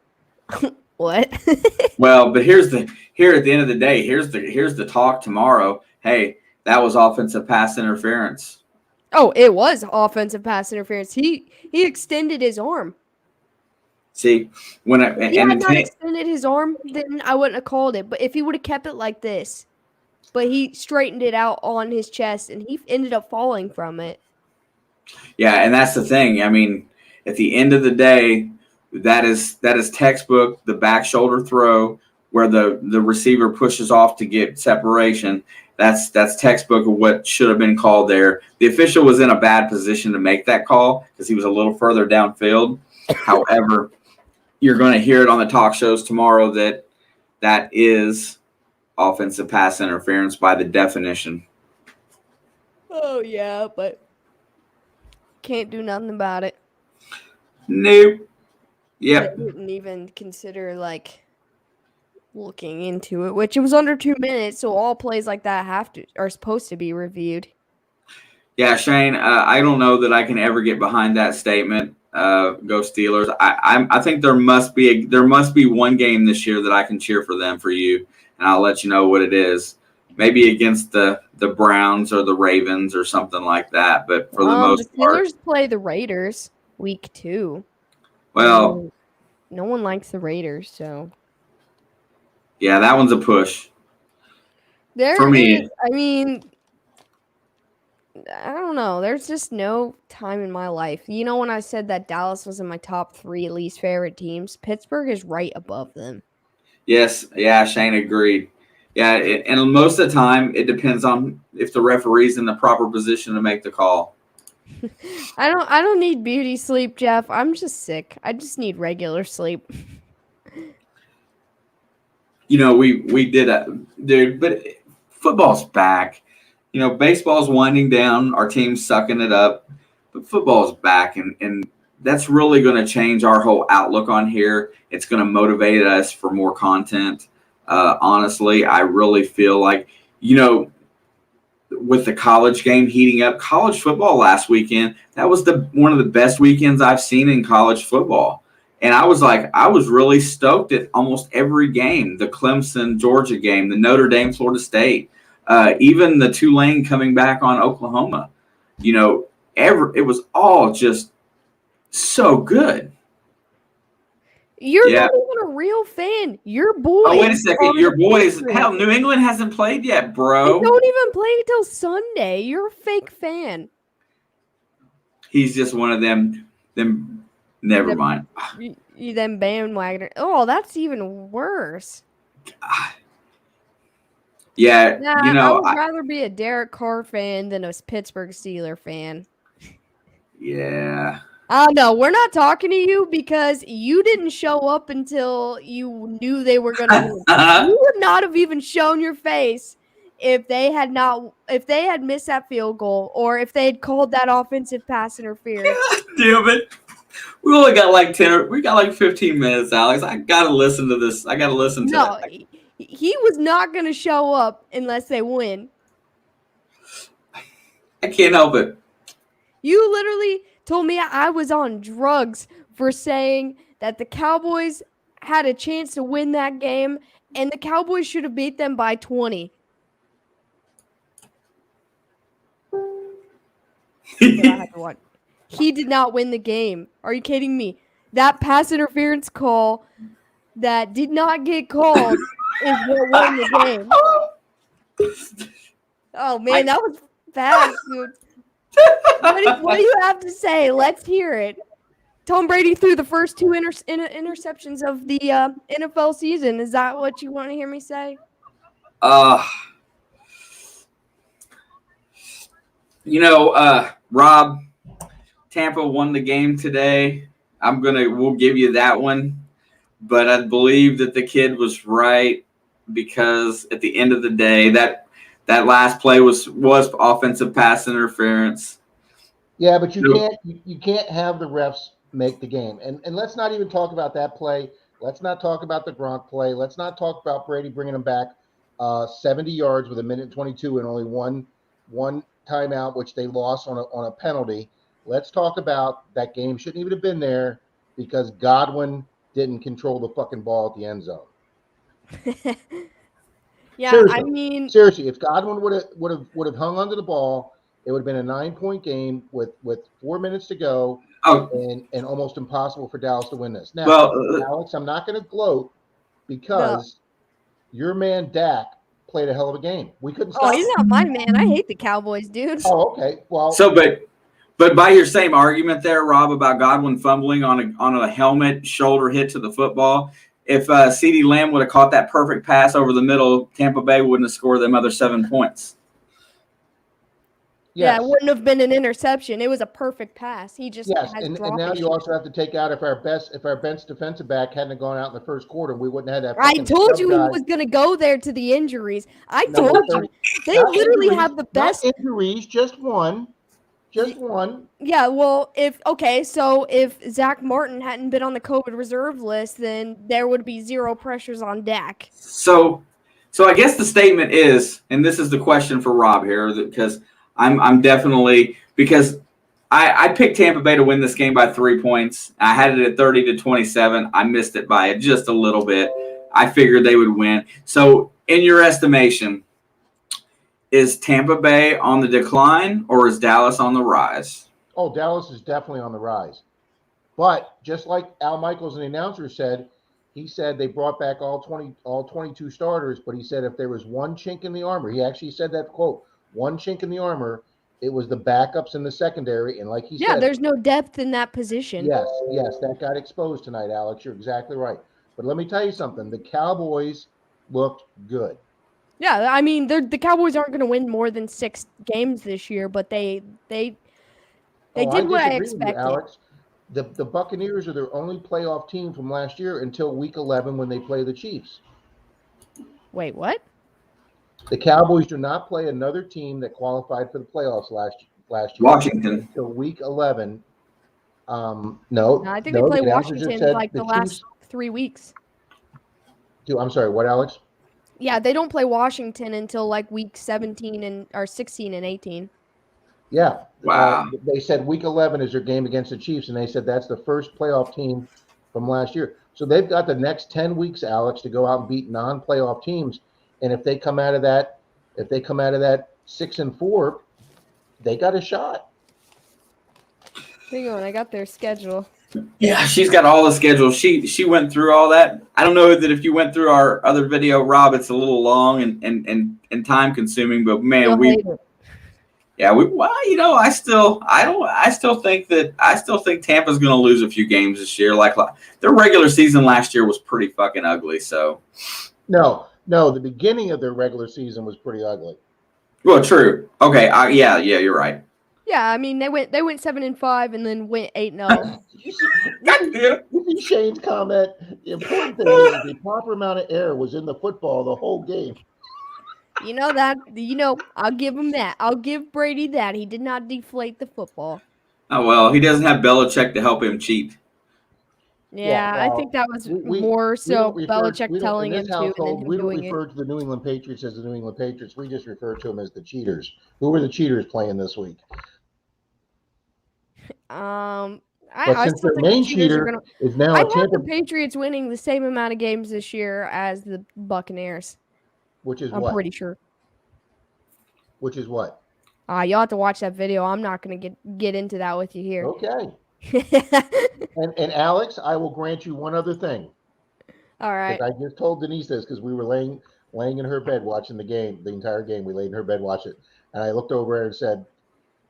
What? Well, but here at the end of the day, here's the talk tomorrow. Hey, that was offensive pass interference. Oh, it was offensive pass interference. He extended his arm. See, if he had not extended his arm, then I wouldn't have called it. But if he would have kept it like this, but he straightened it out on his chest, and he ended up falling from it. Yeah, and that's the thing. I mean, at the end of the day, that is textbook, the back shoulder throw where the receiver pushes off to get separation. That's textbook of what should have been called there. The official was in a bad position to make that call because he was a little further downfield. However, you're going to hear it on the talk shows tomorrow that is offensive pass interference by the definition. Oh, yeah, but can't do nothing about it. Nope. Yep. I didn't even consider, looking into it, which it was under 2 minutes, so all plays like that are supposed to be reviewed. Yeah, Shane, I don't know that I can ever get behind that statement. Go Steelers! I think there must be one game this year that I can cheer for them for you, and I'll let you know what it is. maybe against the Browns or the Ravens or something like that. But for the most the Steelers play the Raiders week 2. well, no one likes the Raiders, so yeah, that one's a push. For me, I mean, I don't know. There's just no time in my life. You know, when I said that Dallas was in my top 3 least favorite teams, Pittsburgh is right above them. Yes, yeah, Shane agreed. Yeah, and most of the time it depends on if the referee's in the proper position to make the call. I don't need beauty sleep, Jeff. I'm just sick. I just need regular sleep. You know, we did dude, but football's back. You know, baseball's winding down. Our team's sucking it up, but football's back, and that's really going to change our whole outlook on here. It's going to motivate us for more content. Honestly, I really feel like, you know, with the college game heating up, college football last weekend, that was one of the best weekends I've seen in college football. And I was really stoked at almost every game, the Clemson, Georgia game, the Notre Dame, Florida State, even the Tulane coming back on Oklahoma. You know, it was all just so good. You're not even a real fan. Your boys. Oh, wait a second. Your boys. Hell, New England hasn't played yet, bro. They don't even play till Sunday. You're a fake fan. He's just one of them. Never mind. You them bandwagoner. Oh, that's even worse. Yeah, you know, I would rather be a Derek Carr fan than a Pittsburgh Steelers fan. Yeah. Oh no, we're not talking to you because you didn't show up until you knew they were going to win. You would not have even shown your face if they had missed that field goal or if they had called that offensive pass interference. God damn it. We only got like 15 minutes, Alex. I got to listen to this. I got to listen to it. No, he was not going to show up unless they win. I can't help it. You literally told me I was on drugs for saying that the Cowboys had a chance to win that game, and the Cowboys should have beat them by 20. He did not win the game. Are you kidding me? That pass interference call that did not get called is what won the game. Oh, man, that was fast, dude. What do you have to say? Let's hear it. Tom Brady threw the first 2 interceptions of the NFL season. Is that what you want to hear me say? You know, Rob, Tampa won the game today. We'll give you that one. But I believe that the kid was right because at the end of the day, that last play was offensive pass interference. Yeah, but you can't have the refs make the game. And let's not even talk about that play. Let's not talk about the Gronk play. Let's not talk about Brady bringing them back 70 yards with 1:22 and only one timeout, which they lost on a penalty. Let's talk about that game shouldn't even have been there because Godwin didn't control the fucking ball at the end zone. Yeah, seriously, I mean, seriously, if Godwin would have hung onto the ball, it would have been a 9-point game with 4 minutes to go, and almost impossible for Dallas to win this. Now, Alex, I'm not going to gloat because your man Dak played a hell of a game. We couldn't stop. Oh, he's not my man. I hate the Cowboys, dude. Oh, okay. Well, but by your same argument there, Rob, about Godwin fumbling on a helmet shoulder hit to the football, if CeeDee Lamb would have caught that perfect pass over the middle, Tampa Bay wouldn't have scored them other 7 points. Yes. Yeah, it wouldn't have been an interception. It was a perfect pass. He just and now you also have to take out if our bench defensive back hadn't gone out in the first quarter, we wouldn't have had that. I told you he was going to go there to the injuries. I told you they literally have the best injuries. Just one. Yeah, well, if Zach Martin hadn't been on the COVID reserve list, then there would be zero pressures on Dak. So I guess the statement is, and this is the question for Rob here, because I'm definitely, because I picked Tampa Bay to win this game by 3 points. I had it at 30-27. I missed it by just a little bit. I figured they would win. So in your estimation, is Tampa Bay on the decline or is Dallas on the rise? Oh, Dallas is definitely on the rise. But just like Al Michaels, the announcer, said, he said they brought back all 22 starters, but he said if there was one chink in the armor, he actually said that quote, one chink in the armor, it was the backups in the secondary. And like he Yeah, said, there's no depth in that position. yes, that got exposed tonight, Alex. You're exactly right. But let me tell you something. The Cowboys looked good. Yeah, I mean, the Cowboys aren't going to win more than 6 games this year, but they I did what I disagree with you, expected. Alex. The Buccaneers are their only playoff team from last year until week 11 when they play the Chiefs. Wait, what? The Cowboys do not play another team that qualified for the playoffs last year Washington. until week 11. No, No, I think they play the announcer just Washington said like the last 3 weeks. I'm sorry, what, Alex? Yeah, they don't play Washington until like week 17 or 16 and 18. Yeah. Wow. They said week 11 is their game against the Chiefs, and they said that's the first playoff team from last year. So they've got the next 10 weeks, Alex, to go out and beat non-playoff teams. And if they come out of that 6-4, they got a shot. Hang on, I got their schedule. Yeah, she's got all the schedules. She went through all that. I don't know that if you went through our other video, Rob, it's a little long and time consuming, but man, You'll hate it. I still think Tampa's going to lose a few games this year. Like their regular season last year was pretty fucking ugly. So No, the beginning of their regular season was pretty ugly. well, true. Okay, yeah, you're right. Yeah, I mean they went 7-5 and then went 8-0. You see Shane's comment. The important thing is the proper amount of air was in the football the whole game. You know that. I'll give him that. I'll give Brady that. He did not deflate the football. Oh well, he doesn't have Belichick to help him cheat. Yeah, well, I think that was we more so we don't refer- Belichick we don't- telling in him this to, and household, then we him don't doing it. refer to the New England Patriots as the New England Patriots. We just refer to them as the cheaters. Who were the cheaters playing this week? I Since still their think the main Cheaters are cheater gonna. is now I a have Tampa, the Patriots winning the same amount of games this year as the Buccaneers. which is I'm what? pretty sure. Which is what? You'll have to watch that video. I'm not gonna get into that with you here. Okay. And Alex, I will grant you one other thing. All right. I just told Denise this because we were laying in her bed watching the game, the entire game. We laid in her bed, watched it, and I looked over and said,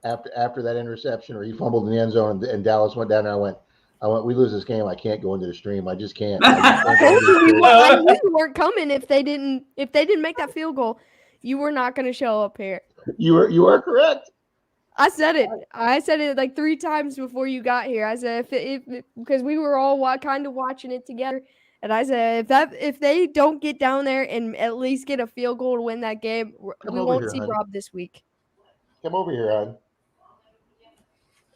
after that interception or he fumbled in the end zone and Dallas went down, and I went, we lose this game. I can't go into the stream. I just can't. I knew you weren't coming if they didn't make that field goal. You were not going to show up here. You are correct. I said it. I said it like 3 times before you got here. I said if because we were all kind of watching it together, and I said if they don't get down there and at least get a field goal to win that game, we won't see Rob this week. Come over here, hon.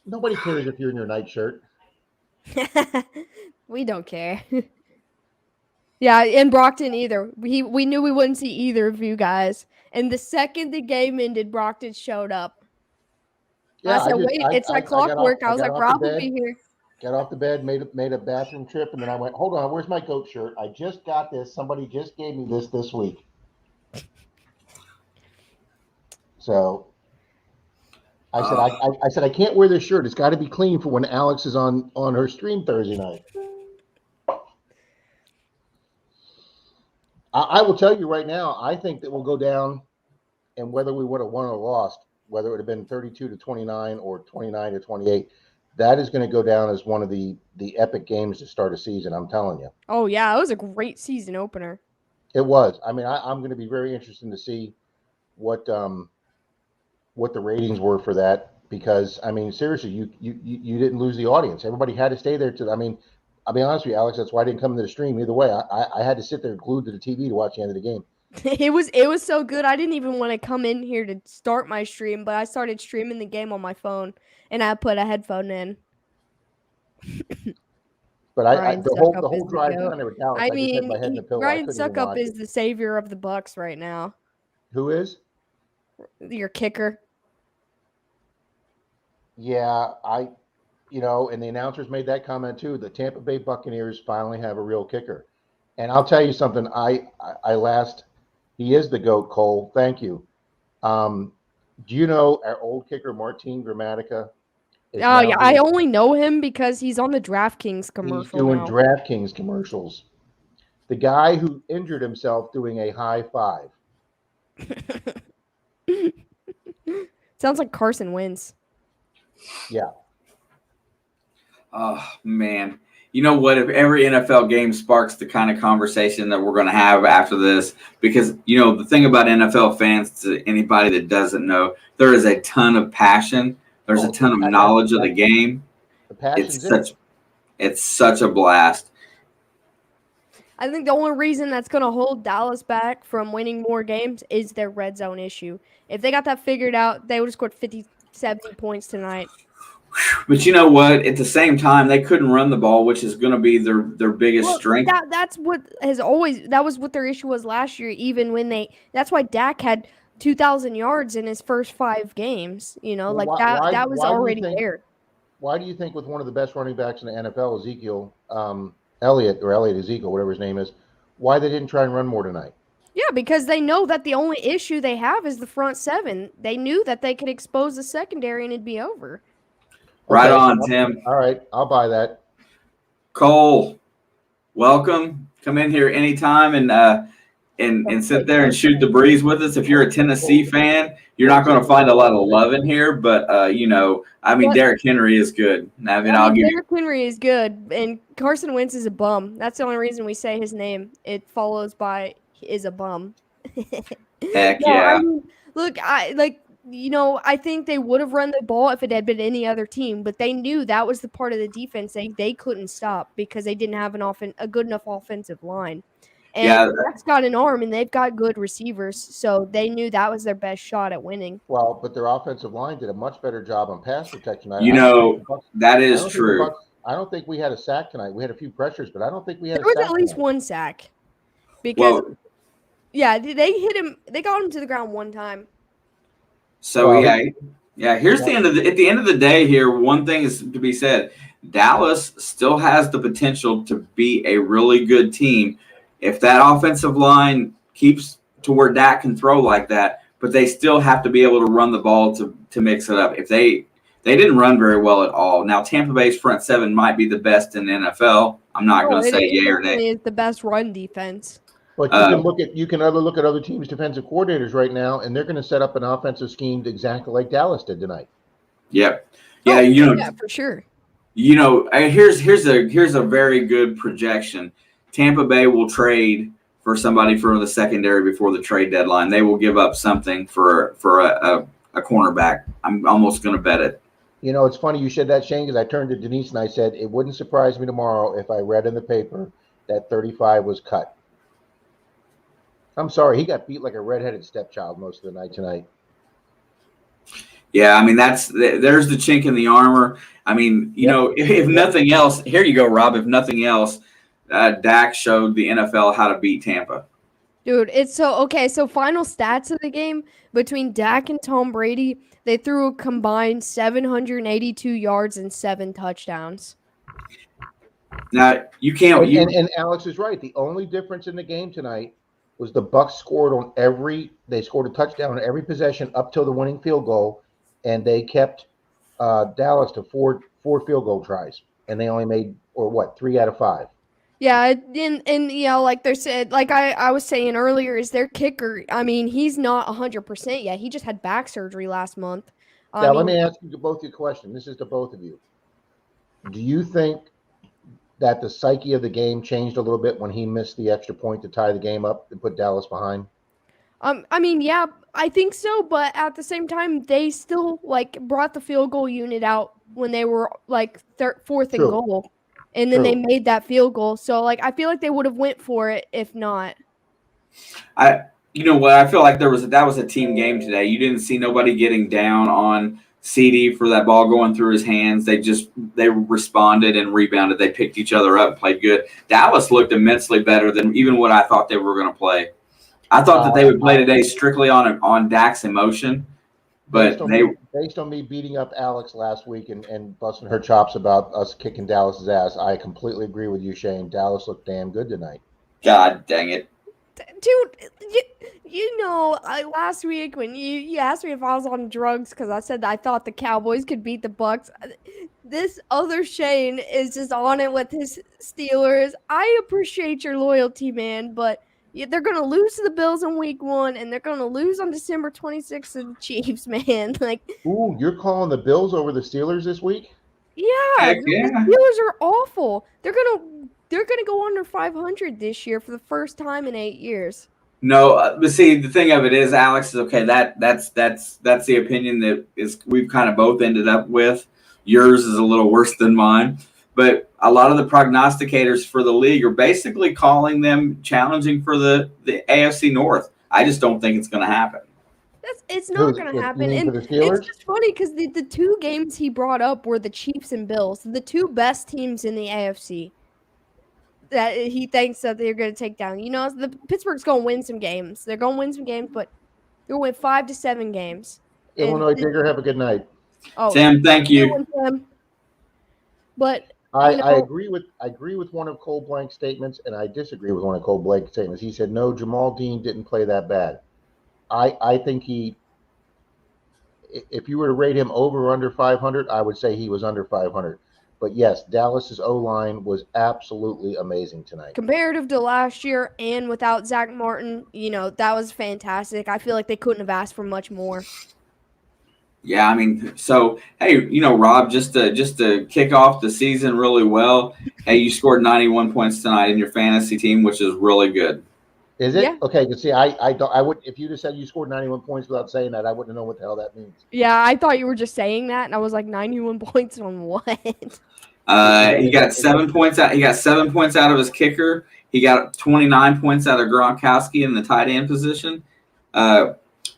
Nobody cares if you're in your nightshirt. We don't care. Yeah, and Brockton either. We knew we wouldn't see either of you guys. And the second the game ended, Brockton showed up. Yeah, I said, wait, it's like clockwork. I was like, Rob will be here. Got off the bed, made a bathroom trip, and then I went, hold on, where's my goat shirt? I just got this. Somebody just gave me this week. So I said I can't wear this shirt. It's got to be clean for when Alex is on her stream Thursday night. I will tell you right now, I think that we'll go down, and whether we would have won or lost, whether it would have been 32-29 or 29-28, that is going to go down as one of the epic games to start a season. I'm telling you. Oh yeah, it was a great season opener. It was. I mean, I'm going to be very interested to see what the ratings were for that, because I mean, seriously, you didn't lose the audience. Everybody had to stay there I mean, I'll be honest with you, Alex, that's why I didn't come to the stream either way. I had to sit there glued to the TV to watch the end of the game. It was so good. I didn't even want to come in here to start my stream, but I started streaming the game on my phone, and I put a headphone in. But the whole drive down there with Dallas, I just had my head in the pillow. Ryan Suckup is the savior of the Bucs right now. Who is? Your kicker. Yeah, and the announcers made that comment too. The Tampa Bay Buccaneers finally have a real kicker. And I'll tell you something, he is the GOAT, Cole. Thank you. Do you know our old kicker Martin Gramatica is Oh now yeah, I doing, only know him because he's on the DraftKings he's commercial doing now. DraftKings commercials. The guy who injured himself doing a high five. Sounds like Carson Wentz. Yeah. Oh man. You know what? If every NFL game sparks the kind of conversation that we're going to have after this, because the thing about NFL fans, to anybody that doesn't know, there is a ton of passion. There's a ton of knowledge of the game. The passion's It's such a blast. I think the only reason that's going to hold Dallas back from winning more games is their red zone issue. If they got that figured out, they would have scored 50, 70 points tonight. But you know what? At the same time, they couldn't run the ball, which is going to be their biggest strength. That's what that was what their issue was last year, even when that's why Dak had 2,000 yards in his first 5 games. That was already there. Why do you think with one of the best running backs in the NFL, Ezekiel Ezekiel, whatever his name is, why they didn't try and run more tonight? Yeah, because they know that the only issue they have is the front 7. They knew that they could expose the secondary and it'd be over. Right on, Tim. All right, I'll buy that. Cole, welcome. Come in here anytime and sit there and shoot the breeze with us. If you're a Tennessee fan, you're not going to find a lot of love in here, but Derrick Henry is good. Derrick Henry is good, and Carson Wentz is a bum. That's the only reason we say his name. It follows by is a bum. Heck yeah. I think they would have run the ball if it had been any other team, but they knew that was the part of the defense they couldn't stop because they didn't have a good enough offensive line. And that's got an arm, and they've got good receivers, so they knew that was their best shot at winning. Well, but their offensive line did a much better job on pass protection. That is true. I don't think we had a sack tonight. We had a few pressures, but I don't think we had a sack. There was at least one sack. Because, they hit him. They got him to the ground one time. So, here's at the end of the day here, one thing is to be said. Dallas still has the potential to be a really good team if that offensive line keeps to where Dak can throw like that, but they still have to be able to run the ball to mix it up. If they didn't run very well at all. Now, Tampa Bay's front 7 might be the best in the NFL. I'm not going to say yay or nay. It's the best run defense. But you can look at other teams' defensive coordinators right now, and they're going to set up an offensive scheme exactly like Dallas did tonight. Yep. Yeah, for sure. Here's a very good projection. Tampa Bay will trade for somebody for the secondary before the trade deadline. They will give up something for a cornerback. I'm almost going to bet it. It's funny you said that, Shane, because I turned to Denise and I said it wouldn't surprise me tomorrow if I read in the paper that 35 was cut. I'm sorry, he got beat like a redheaded stepchild most of the night tonight. Yeah, there's the chink in the armor. If nothing else, here you go, Rob. If nothing else, Dak showed the NFL how to beat Tampa. Dude, so final stats of the game between Dak and Tom Brady, they threw a combined 782 yards and 7 touchdowns. Now, you can't... And Alex is right. The only difference in the game tonight was the Bucs scored they scored a touchdown on every possession up till the winning field goal, and they kept Dallas to four field goal tries, and they only made 3 out of 5. Yeah, and like they said, like I was saying earlier, is their kicker. He's not 100% yet. He just had back surgery last month. Let me ask you both a question. This is to both of you. Do you think that the psyche of the game changed a little bit when he missed the extra point to tie the game up and put Dallas behind? Yeah, I think so, but at the same time, they still brought the field goal unit out when they were 4th and goal, and then they made that field goal. So I feel like they would have went for it if not. You know what? I feel like that was a team game today. You didn't see nobody getting down on CD for that ball going through his hands. They responded and rebounded. They picked each other up and played good. Dallas looked immensely better than even what I thought they were going to play. I thought that they would play today strictly on Dak's emotion, but based on me beating up Alex last week and busting her chops about us kicking Dallas's ass, I completely agree with you, Shane. Dallas looked damn good tonight. God dang it. Dude, last week when you asked me if I was on drugs because I said that I thought the Cowboys could beat the Bucks. This other Shane is just on it with his Steelers. I appreciate your loyalty, man, but they're gonna lose to the Bills in Week 1, and they're gonna lose on December 26th to the Chiefs, man. Like, Ooh, you're calling the Bills over the Steelers this week? yeah, Heck the yeah. Steelers are awful. They're gonna go under 500 this year for the first time in 8 years. No, but see, the thing of it is, Alex is okay. That's the opinion that is we've kind of both ended up with. Yours is a little worse than mine, but a lot of the prognosticators for the league are basically calling them challenging for the AFC North. I just don't think it's going to happen. It's not going to You happen. mean And for the Steelers? it's just funny because the two games he brought up were the Chiefs and Bills, the two best teams in the AFC that he thinks that they're going to take down. The Pittsburgh's going to win some games. They're going to win some games, but they're going to win 5 to 7 games. Illinois Digger, have a good night. Tim, thank you. But I agree with one of Cole Blank's statements, and I disagree with one of Cole Blank's statements. He said, no, Jamal Dean didn't play that bad. I think if you were to rate him over or under 500, I would say he was under 500. But yes, Dallas's O-line was absolutely amazing tonight. Comparative to last year and without Zach Martin, that was fantastic. I feel like they couldn't have asked for much more. Yeah, I mean, so hey, Rob, just to kick off the season really well. Hey, you scored 91 points tonight in your fantasy team, which is really good. Is it? Yeah. Okay, you see, I would, if you'd have said you scored 91 points without saying that, I wouldn't know what the hell that means. Yeah, I thought you were just saying that, and I was like, 91 points on what? He got 7 points out. He got 7 points out of his kicker. He got 29 points out of Gronkowski in the tight end position.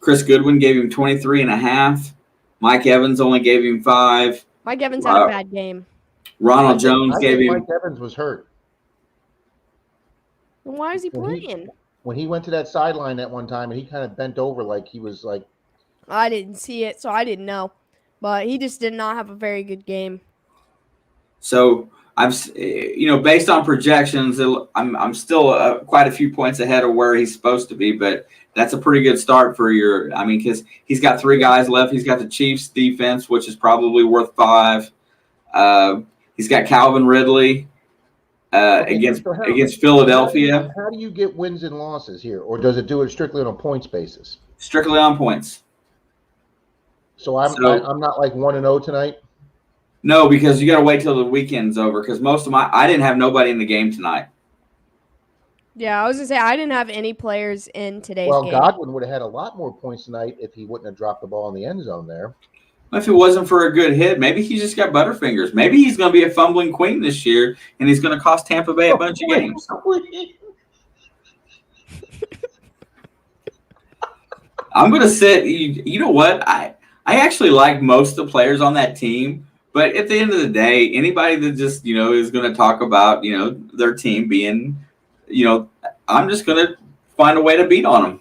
Chris Goodwin gave him 23.5. Mike Evans only gave him 5. Mike Evans had a bad game. Ronald Jones gave him. Mike Evans was hurt. Then why is he playing? When he went to that sideline that one time and he kind of bent over like he was like. I didn't see it, so I didn't know. But he just did not have a very good game. So based on projections, I'm still quite a few points ahead of where he's supposed to be, but that's a pretty good start for because he's got 3 guys left. He's got the Chiefs defense, which is probably worth 5. He's got Calvin Ridley against Philadelphia. How do you get wins and losses here, or does it do it strictly on a points basis? Strictly on points. So I'm not like 1-0 tonight. No, because you got to wait till the weekend's over. Because I didn't have nobody in the game tonight. Yeah, I was gonna say I didn't have any players in today's game. Well, Godwin would have had a lot more points tonight if he wouldn't have dropped the ball in the end zone there. If it wasn't for a good hit, maybe he just got butterfingers. Maybe he's going to be a fumbling queen this year, and he's going to cost Tampa Bay a bunch of games. I'm going to sit. You know what? I actually like most of the players on that team. But at the end of the day, anybody that just, is going to talk about, their team being, I'm just going to find a way to beat on them.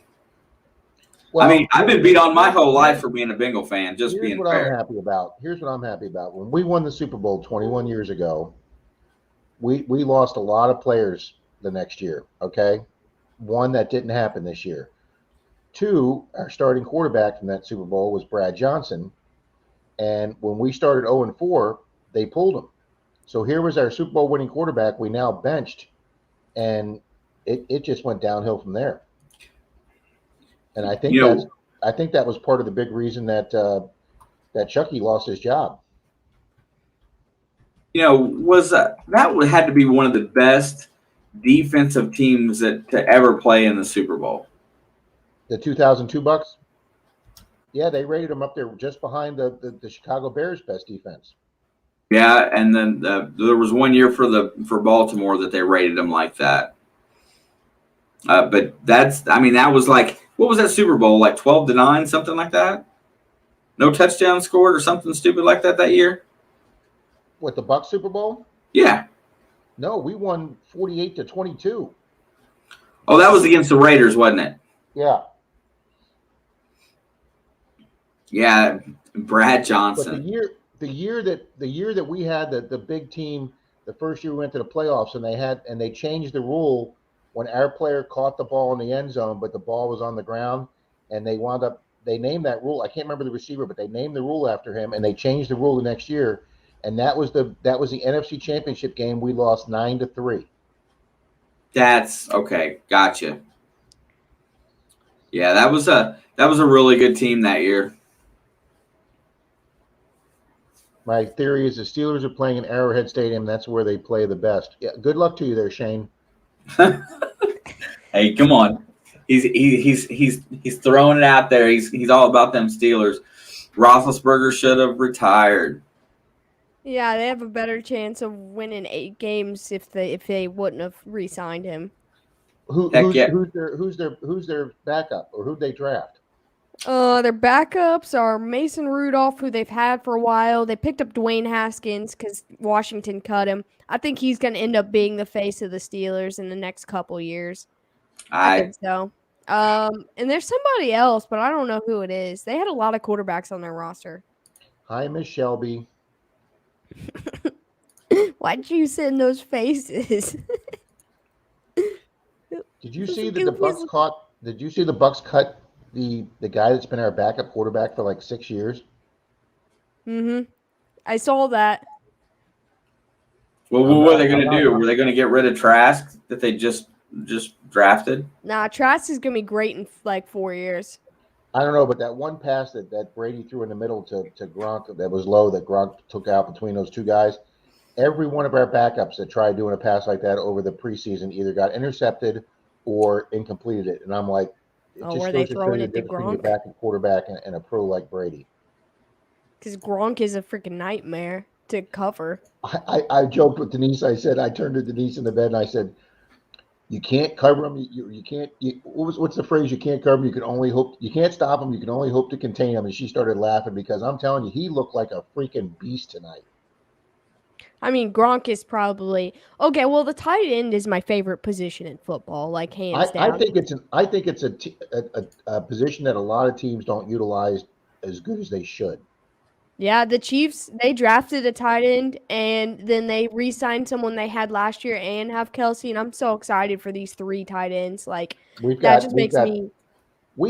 Well, I mean, I've been beat on my whole life for being a Bengal fan, just being fair. Here's what I'm happy about. When we won the Super Bowl 21 years ago, we lost a lot of players the next year, okay? 1, that didn't happen this year. 2, our starting quarterback from that Super Bowl was Brad Johnson. And when we started 0-4, they pulled him. So here was our Super Bowl winning quarterback we now benched, and it just went downhill from there. And I think that was part of the big reason that Chucky lost his job. That had to be one of the best defensive teams to ever play in the Super Bowl. The 2002 Bucs. Yeah, they rated them up there just behind the Chicago Bears' best defense. Yeah, and then there was one year for Baltimore that they rated them like that. But that was like, what was that Super Bowl, like 12-9, something like that? No touchdown scored or something stupid like that year? What, the Bucs Super Bowl? Yeah. No, we won 48-22. Oh, that was against the Raiders, wasn't it? Yeah. Yeah, Brad Johnson. But the year that we had the big team, the first year we went to the playoffs, and they changed the rule when our player caught the ball in the end zone, but the ball was on the ground, and they named that rule. I can't remember the receiver, but they named the rule after him, and they changed the rule the next year, and that was the NFC Championship game. We lost 9-3. That's okay. Gotcha. Yeah, that was a really good team that year. My theory is the Steelers are playing in Arrowhead Stadium. That's where they play the best. Yeah, good luck to you there, Shane. Hey, come on. He's throwing it out there. He's all about them Steelers. Roethlisberger should have retired. Yeah, they have a better chance of winning 8 games if they wouldn't have re-signed him. Who's their backup, or who'd they draft? Their backups are Mason Rudolph, who they've had for a while. They picked up Dwayne Haskins because Washington cut him. I think he's going to end up being the face of the Steelers in the next couple years. I think so. And there's somebody else, but I don't know who it is. They had a lot of quarterbacks on their roster. Hi, Miss Shelby. Why'd you send those faces? Did you see that the Bucks caught? Did you see the Bucks cut the guy that's been our backup quarterback for like 6 years? I saw that. Well, what were they going to do? Were they going to get rid of Trask that they just drafted? Nah, Trask is going to be great in like 4 years. I don't know, but that one pass that Brady threw in the middle to Gronk that was low that Gronk took out between those two guys, every one of our backups that tried doing a pass like that over the preseason either got intercepted or incompleted it. And I'm like, it just were shows they the throwing it to difference between Gronk? your backup quarterback and a pro like Brady. Because Gronk is a freaking nightmare to cover. I joked with Denise. I said, I turned to Denise in the bed and I said, you can't cover him. You can't. What's the phrase? You can't cover him. You can only hope. You can't stop him. You can only hope to contain him. And she started laughing because I'm telling you, he looked like a freaking beast tonight. I mean, Gronk is probably okay. Well, the tight end is my favorite position in football, like hands down. I think it's a position that a lot of teams don't utilize as good as they should. Yeah, the Chiefs, they drafted a tight end, and then they re-signed someone they had last year and have Kelsey, and I'm so excited for these 3 tight ends. Like, We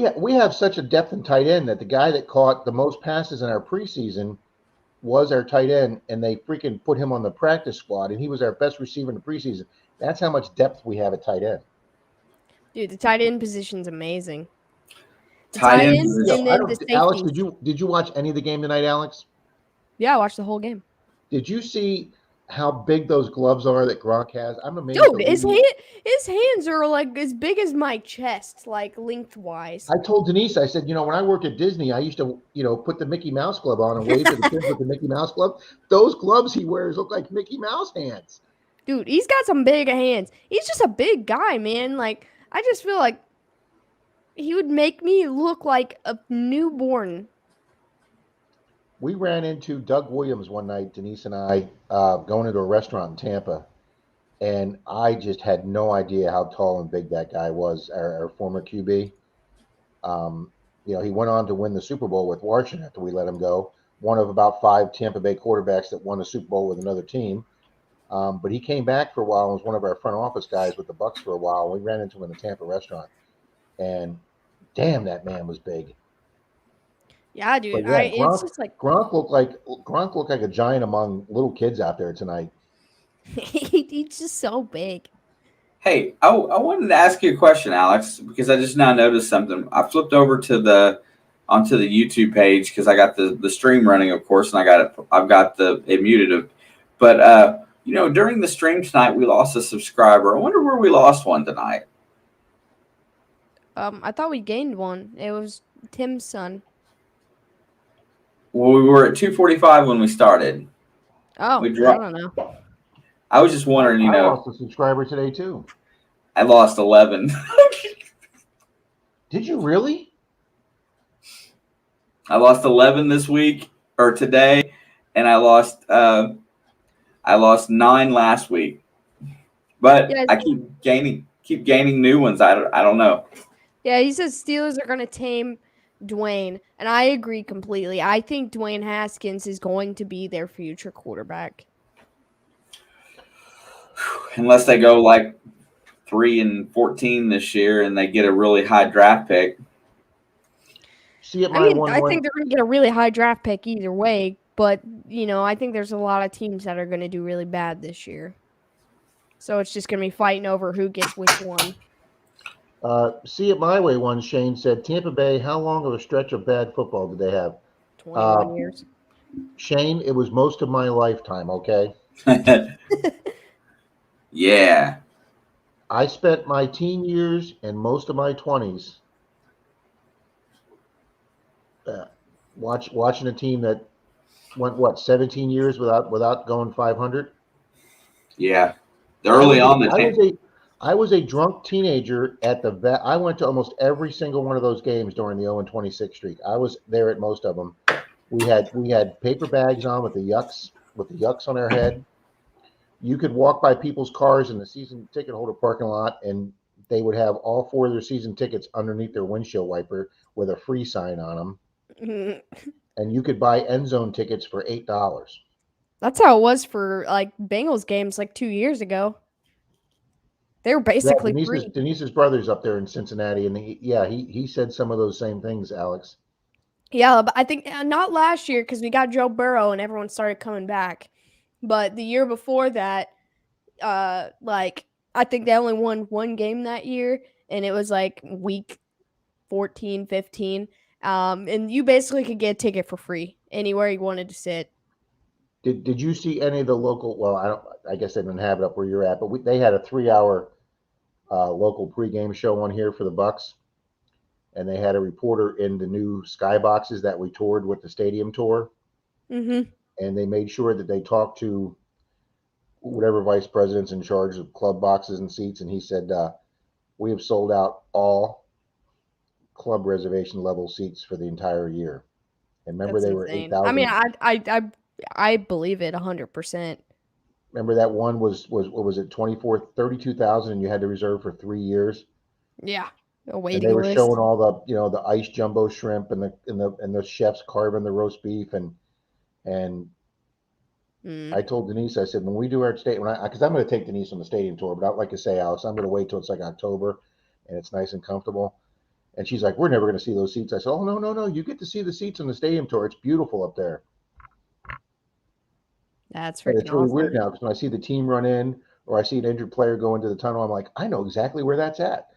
have such a depth in tight end that the guy that caught the most passes in our preseason was our tight end, and they freaking put him on the practice squad, and he was our best receiver in the preseason. That's how much depth we have at tight end. Dude, the tight end position's amazing. Tight end position. And then the safeties. Alex, did you watch any of the game tonight, Alex? Yeah, I watched the whole game. Did you see how big those gloves are that Gronk has? I'm amazed. Dude, his hands are like as big as my chest, like lengthwise. I told Denise, I said, when I worked at Disney, I used to, put the Mickey Mouse glove on and wave to the kids with the Mickey Mouse glove. Those gloves he wears look like Mickey Mouse hands. Dude, he's got some big hands. He's just a big guy, man. Like, I just feel like he would make me look like a newborn. We ran into Doug Williams one night, Denise and I, going into a restaurant in Tampa, and I just had no idea how tall and big that guy was, our former QB. He went on to win the Super Bowl with Washington after we let him go, one of about 5 Tampa Bay quarterbacks that won a Super Bowl with another team. But he came back for a while and was one of our front office guys with the Bucs for a while. We ran into him in the Tampa restaurant, and damn, that man was big. Yeah, dude. Yeah, it's just like Gronk looked like a giant among little kids out there tonight. He's just so big. Hey, I wanted to ask you a question, Alex, because I just now noticed something. I flipped over onto the YouTube page because I got the stream running, of course, and I've got it muted. But during the stream tonight, we lost a subscriber. I wonder where we lost one tonight. I thought we gained one. It was Tim's son. Well, we were at 245 when we started. Oh, I don't know. I was just wondering, I lost a subscriber today too. I lost 11. Did you really? I lost 11 this week or today, and I lost 9 last week. But I keep gaining new ones. I don't know. Yeah, he says Steelers are going to tame Dwayne, and I agree completely. I think Dwayne Haskins is going to be their future quarterback. Unless they go like 3-14 this year, and they get a really high draft pick. See it, I mean, I think they're going to get a really high draft pick either way, but I think there's a lot of teams that are going to do really bad this year. So it's just going to be fighting over who gets which one. See it my way. One Shane said, Tampa Bay. How long of a stretch of bad football did they have? 21 years. Shane, it was most of my lifetime. Okay. Yeah. I spent my teen years and most of my 20s watching a team that went 17 years without going 500. Yeah, early on I was a drunk teenager at the vet. I went to almost every single one of those games during the 0-26 streak. I was there at most of them. We had paper bags on with the yucks on our head. You could walk by people's cars in the season ticket holder parking lot, and they would have all 4 of their season tickets underneath their windshield wiper with a free sign on them. And you could buy end zone tickets for $8. That's how it was for like Bengals games like 2 years ago. They were basically free. Denise's brother's up there in Cincinnati, and he said some of those same things, Alex. Yeah, but I think not last year because we got Joe Burrow and everyone started coming back. But the year before that, I think they only won one game that year, and it was like week 14, 15. And you basically could get a ticket for free anywhere you wanted to sit. Did you see any of the local? Well, I guess they didn't have it up where you're at, but they had a 3-hour local pregame show on here for the Bucs, and they had a reporter in the new skyboxes that we toured with the stadium tour. Mm-hmm. And they made sure that they talked to whatever vice president's in charge of club boxes and seats, and he said, we have sold out all club reservation level seats for the entire year. And remember, That's they were insane. 8,000. I mean, I believe it 100%. Remember that one was what was it, 32,000, and you had to reserve for 3 years. Yeah, a And waiting they were list. showing all the ice jumbo shrimp and the chefs carving the roast beef and I told Denise, I said, when we do our because I'm going to take Denise on the stadium tour, but like I say, Alex, I'm going to wait till it's like October and it's nice and comfortable. And she's like, we're never going to see those seats. I said, oh, no. You get to see the seats on the stadium tour. It's beautiful up there. That's freaking It's really awesome. weird now because when I see the team run in or I see an injured player go into the tunnel, I'm like, I know exactly where that's at.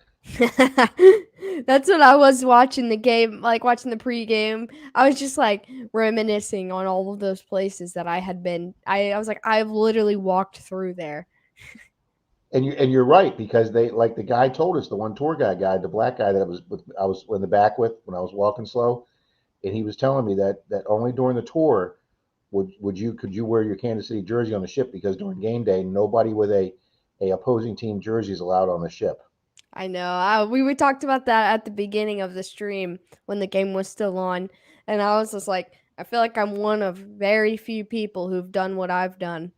That's what I was watching the game, like watching the pregame. I was just like reminiscing on all of those places that I had been. I was like, I've literally walked through there. And you're right, because they, like the guy told us, the one tour guy, the black guy that I was in the back with when I was walking slow, and he was telling me that only during the tour could you wear your Kansas City jersey on the ship, because during game day nobody with a opposing team jersey is allowed on the ship. I know. We talked about that at the beginning of the stream when the game was still on, and I was just like, I feel like I'm one of very few people who've done what I've done.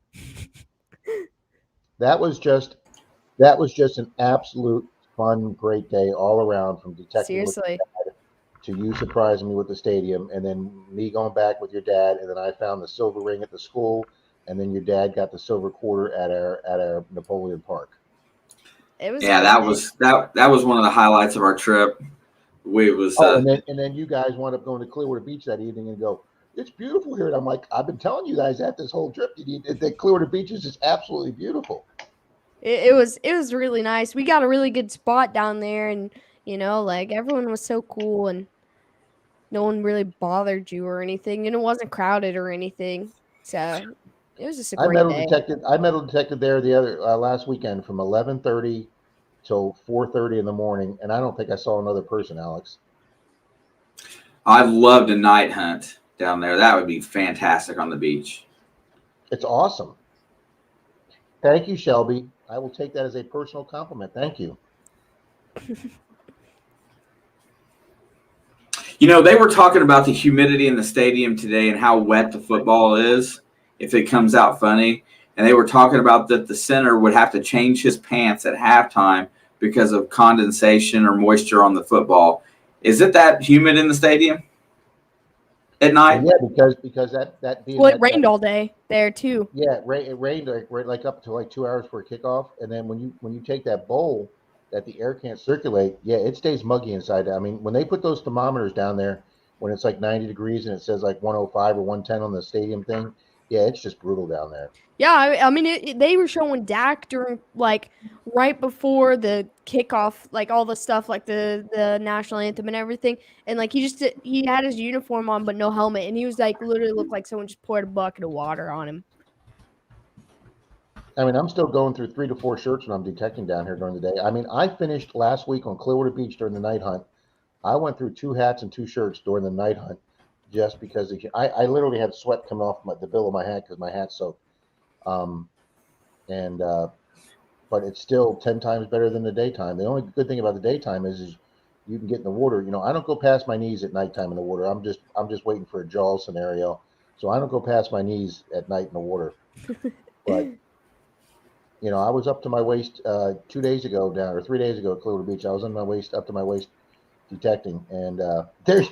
That was just an absolute fun, great day all around, from detecting Seriously. to you surprising me with the stadium, and then me going back with your dad, and then I found the silver ring at the school, and then your dad got the silver quarter at our Napoleon Park. It was that was one of the highlights of our trip. And then you guys wound up going to Clearwater Beach that evening and go, it's beautiful here. And I'm like, I've been telling you guys that this whole trip. The Clearwater Beach is just absolutely beautiful. It was really nice. We got a really good spot down there, and like everyone was so cool, and no one really bothered you or anything, and it wasn't crowded or anything. So it was just a great day. I metal detected there the other last weekend from 11:30 till 4:30 in the morning, and I don't think I saw another person, Alex. I'd love to night hunt down there. That would be fantastic on the beach. It's awesome. Thank you, Shelby. I will take that as a personal compliment. Thank you. They were talking about the humidity in the stadium today and how wet the football is if it comes out funny. And they were talking about that the center would have to change his pants at halftime because of condensation or moisture on the football. Is it that humid in the stadium? at night. Well, yeah, because that being Well, it that rained all day there too. yeah, it rained like up to like 2 hours for kickoff, and then when you take that bowl that the air can't circulate, yeah, it stays muggy inside. I mean, when they put those thermometers down there, when it's like 90 degrees and it says like 105 or 110 on the stadium thing, yeah, it's just brutal down there. Yeah, I mean, they were showing Dak during like right before the kickoff, like all the stuff, like the national anthem and everything, and like he had his uniform on but no helmet, and he was like literally looked like someone just poured a bucket of water on him. I mean, I'm still going through 3 to 4 shirts when I'm detecting down here during the day. I mean, I finished last week on Clearwater Beach during the night hunt. I went through 2 hats and 2 shirts during the night hunt just because I literally had sweat coming off the bill of my hat because my hat's soaked. Um, and but it's still 10 times better than the daytime. The only good thing about the daytime is you can get in the water. You know, I don't go past my knees at nighttime in the water. I'm just waiting for a jaw scenario, so I don't go past my knees at night in the water. But you know, I was up to my waist 2 days ago down or 3 days ago at Clearwater Beach. I was on my waist up to my waist detecting, and there.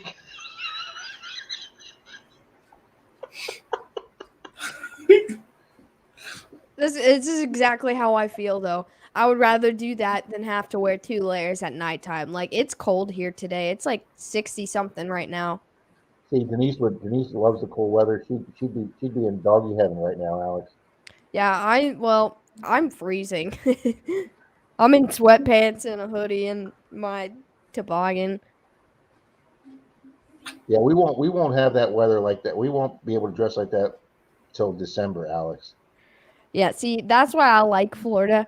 This is exactly how I feel though. I would rather do that than have to wear 2 layers at nighttime. Like it's cold here today. It's like 60 something right now. See, Denise loves the cool weather. She'd be in doggy heaven right now, Alex. Yeah, I'm freezing. I'm in sweatpants and a hoodie and my toboggan. Yeah, we won't have that weather like that. We won't be able to dress like that till December, Alex. Yeah, see, that's why I like Florida.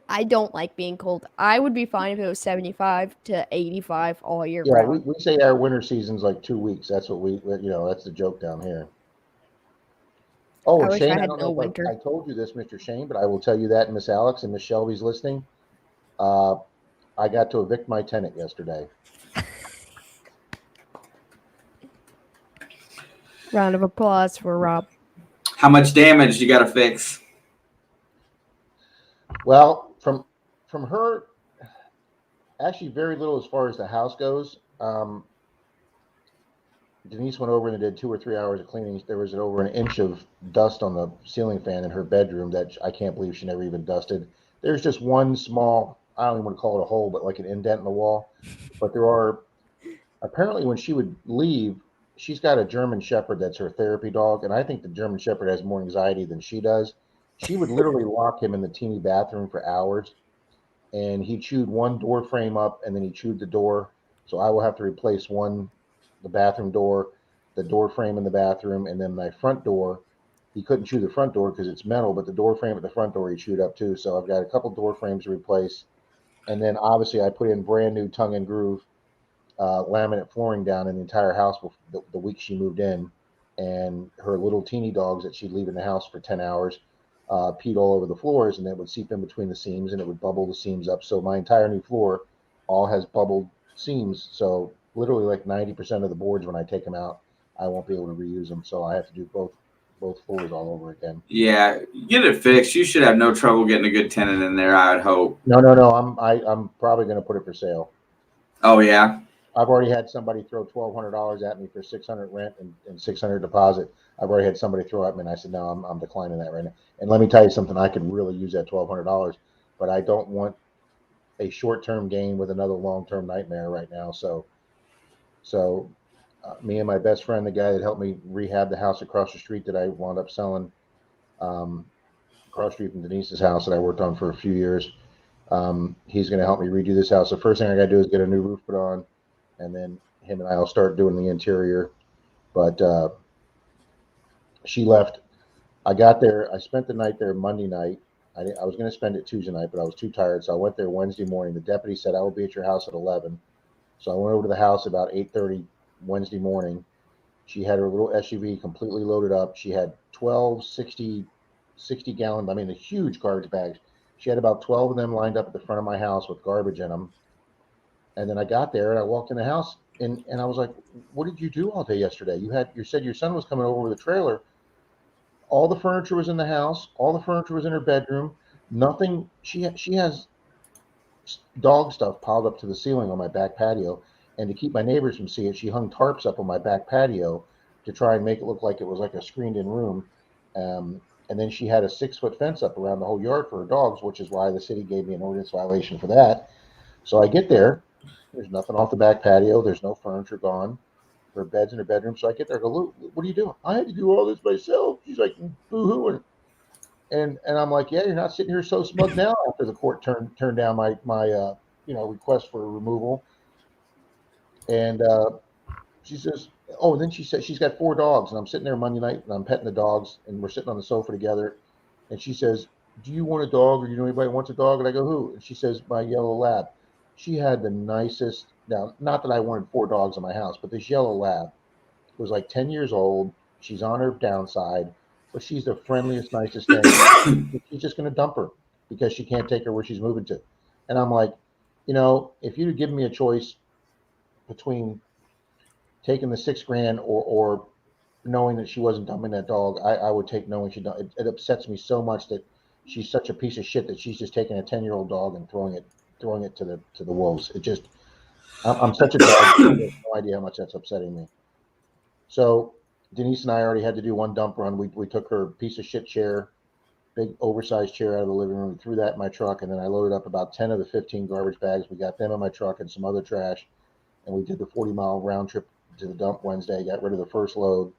I don't like being cold. I would be fine if it was 75 to 85 all year Yeah, round. we say our winter season's like 2 weeks. That's what that's the joke down here. Oh, I and wish I Shane, I had don't no know if I winter. told you this, Mr. Shane, but I will tell you that, Miss Alex and Miss Shelby's listening. Uh, I got to evict my tenant yesterday. Round of applause for Rob. How much damage you got to fix? Well, from her, actually very little as far as the house goes. Denise went over and did 2 or 3 hours of cleaning. There was over an inch of dust on the ceiling fan in her bedroom that I can't believe she never even dusted. There's just one small, I don't even want to call it a hole, but like an indent in the wall. But there are, apparently, when she would leave, she's got a German Shepherd that's her therapy dog. And I think the German Shepherd has more anxiety than she does. She would literally lock him in the teeny bathroom for hours. And he chewed one door frame up and then he chewed the door. So I will have to replace the bathroom door, the door frame in the bathroom, and then my front door. He couldn't chew the front door because it's metal, but the door frame at the front door he chewed up too. So I've got a couple door frames to replace, and then obviously I put in brand new tongue and groove laminate flooring down in the entire house the week she moved in, and her little teeny dogs that she'd leave in the house for 10 hours peed all over the floors, and it would seep in between the seams, and it would bubble the seams up. So my entire new floor all has bubbled seams. So literally like 90% of the boards when I take them out, I won't be able to reuse them. So I have to do both floors all over again. Yeah, get it fixed. You should have no trouble getting a good tenant in there, I would hope. No. I'm probably going to put it for sale. Oh, yeah? I've already had somebody throw $1,200 at me for 600 rent and 600 deposit. I've already had somebody throw at me, and I said, no, I'm declining that right now. And let me tell you something, I could really use that $1,200, but I don't want a short-term gain with another long-term nightmare right now. So me and my best friend, the guy that helped me rehab the house across the street that I wound up selling, across the street from Denise's house that I worked on for a few years, he's going to help me redo this house. The first thing I got to do is get a new roof put on, and then him and I will start doing the interior. But she left. I got there. I spent the night there Monday night. I was going to spend it Tuesday night, but I was too tired, so I went there Wednesday morning. The deputy said I will be at your house at 11, so I went over to the house about 8:30 Wednesday morning. She had her little SUV completely loaded up. She had 12 60 gallon, I mean, the huge garbage bags. She had about 12 of them lined up at the front of my house with garbage in them. And then I got there and I walked in the house and I was like, what did you do all day yesterday? You said your son was coming over with a trailer. All the furniture was in the house. All the furniture was in her bedroom. Nothing. She has dog stuff piled up to the ceiling on my back patio. And to keep my neighbors from seeing it, she hung tarps up on my back patio to try and make it look like it was like a screened-in room. And then she had a 6-foot fence up around the whole yard for her dogs, which is why the city gave me an ordinance violation for that. So I get there. There's nothing off the back patio. There's no furniture gone. Her bed's in her bedroom. So I get there. I go, Lou, what are you doing? I had to do all this myself. She's like, boo-hooing. And I'm like, yeah, you're not sitting here so smug now after the court turned down my request for removal. And she says, oh, and then she said she's got 4 dogs, and I'm sitting there Monday night, and I'm petting the dogs, and we're sitting on the sofa together, and she says, do you want a dog, or do you know anybody who wants a dog? And I go, who? And she says, my yellow lab. She had the nicest, now, not that I wanted 4 dogs in my house, but this yellow lab was like 10 years old. She's on her downside, but she's the friendliest, nicest thing. She's just going to dump her because she can't take her where she's moving to. And I'm like, if you'd have given me a choice between taking the $6,000 or knowing that she wasn't dumping that dog, I would take knowing she dumped. It upsets me so much that she's such a piece of shit that she's just taking a 10-year-old dog and throwing it to the wolves. It just, I'm such a dog. I have no idea how much that's upsetting me. So Denise and I already had to do one dump run. We took her piece of shit chair, big oversized chair out of the living room. We threw that in my truck, and then I loaded up about 10 of the 15 garbage bags. We got them in my truck and some other trash, and we did the 40-mile round trip to the dump Wednesday. Got rid of the first load,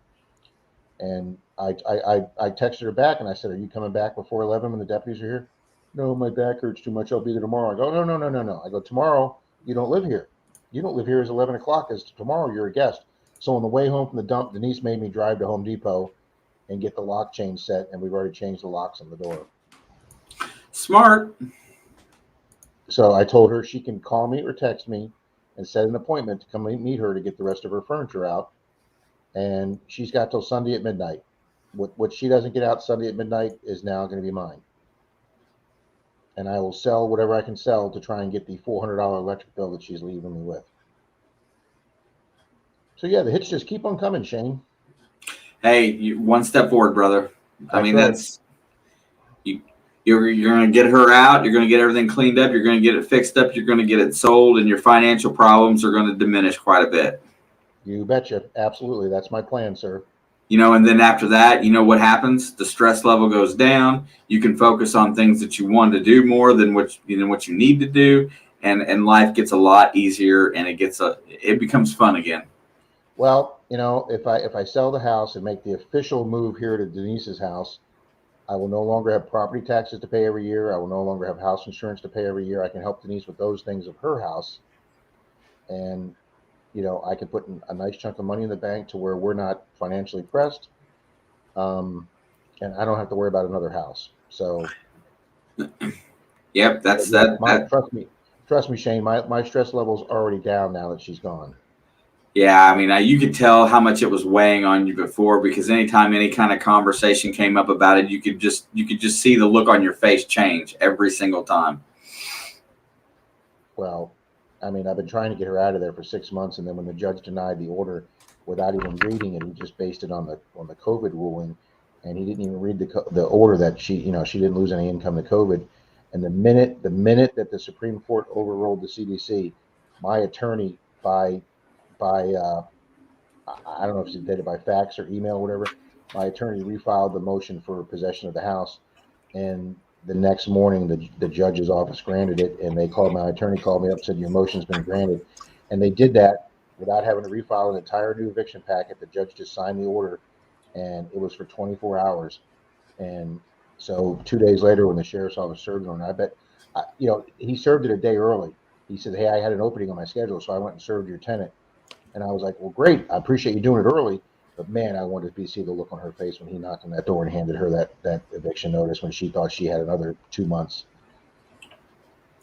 and I texted her back and I said, "Are you coming back before 11 when the deputies are here?" "No, my back hurts too much. I'll be there tomorrow." I go, "No. I go, tomorrow you don't live here. You don't live here as 11 o'clock. As tomorrow you're a guest." So on the way home from the dump, Denise made me drive to Home Depot and get the lock chain set, and we've already changed the locks on the door. Smart. So I told her she can call me or text me and set an appointment to come meet her to get the rest of her furniture out. And she's got till Sunday at midnight. What she doesn't get out Sunday at midnight is now going to be mine. And I will sell whatever I can sell to try and get the $400 electric bill that she's leaving me with. So yeah, the hits just keep on coming, Shane. Hey, one step forward, brother. I mean, right. that's you're going to get her out. You're going to get everything cleaned up. You're going to get it fixed up. You're going to get it sold, and your financial problems are going to diminish quite a bit. You betcha. Absolutely. That's my plan, sir. And then after that, what happens? The stress level goes down. You can focus on things that you want to do more than what you need to do, and life gets a lot easier, and it becomes fun again. Well, if I sell the house and make the official move here to Denise's house, I will no longer have property taxes to pay every year. I will no longer have house insurance to pay every year. I can help Denise with those things of her house, and I can put a nice chunk of money in the bank to where we're not financially pressed, and I don't have to worry about another house. So, yep, that's that. Trust me, Shane. My stress level's already down now that she's gone. Yeah, I mean, you could tell how much it was weighing on you before, because anytime any kind of conversation came up about it, you could just see the look on your face change every single time. Well, I mean, I've been trying to get her out of there for 6 months, and then when the judge denied the order without even reading it, he just based it on the COVID ruling, and he didn't even read the order that she didn't lose any income to COVID. And the minute that the Supreme Court overruled the CDC, my attorney by I don't know if she did it by fax or email or whatever, my attorney refiled the motion for possession of the house, and the next morning the judge's office granted it, and my attorney called me up and said, your motion's been granted. And they did that without having to refile an entire new eviction packet. The judge just signed the order, and it was for 24 hours. And so 2 days later, when the sheriff's office served on it, I bet he served it a day early. He said, hey, I had an opening on my schedule, so I went and served your tenant. And I was like, well, great. I appreciate you doing it early. But, man, I wanted to see the look on her face when he knocked on that door and handed her that eviction notice when she thought she had another 2 months.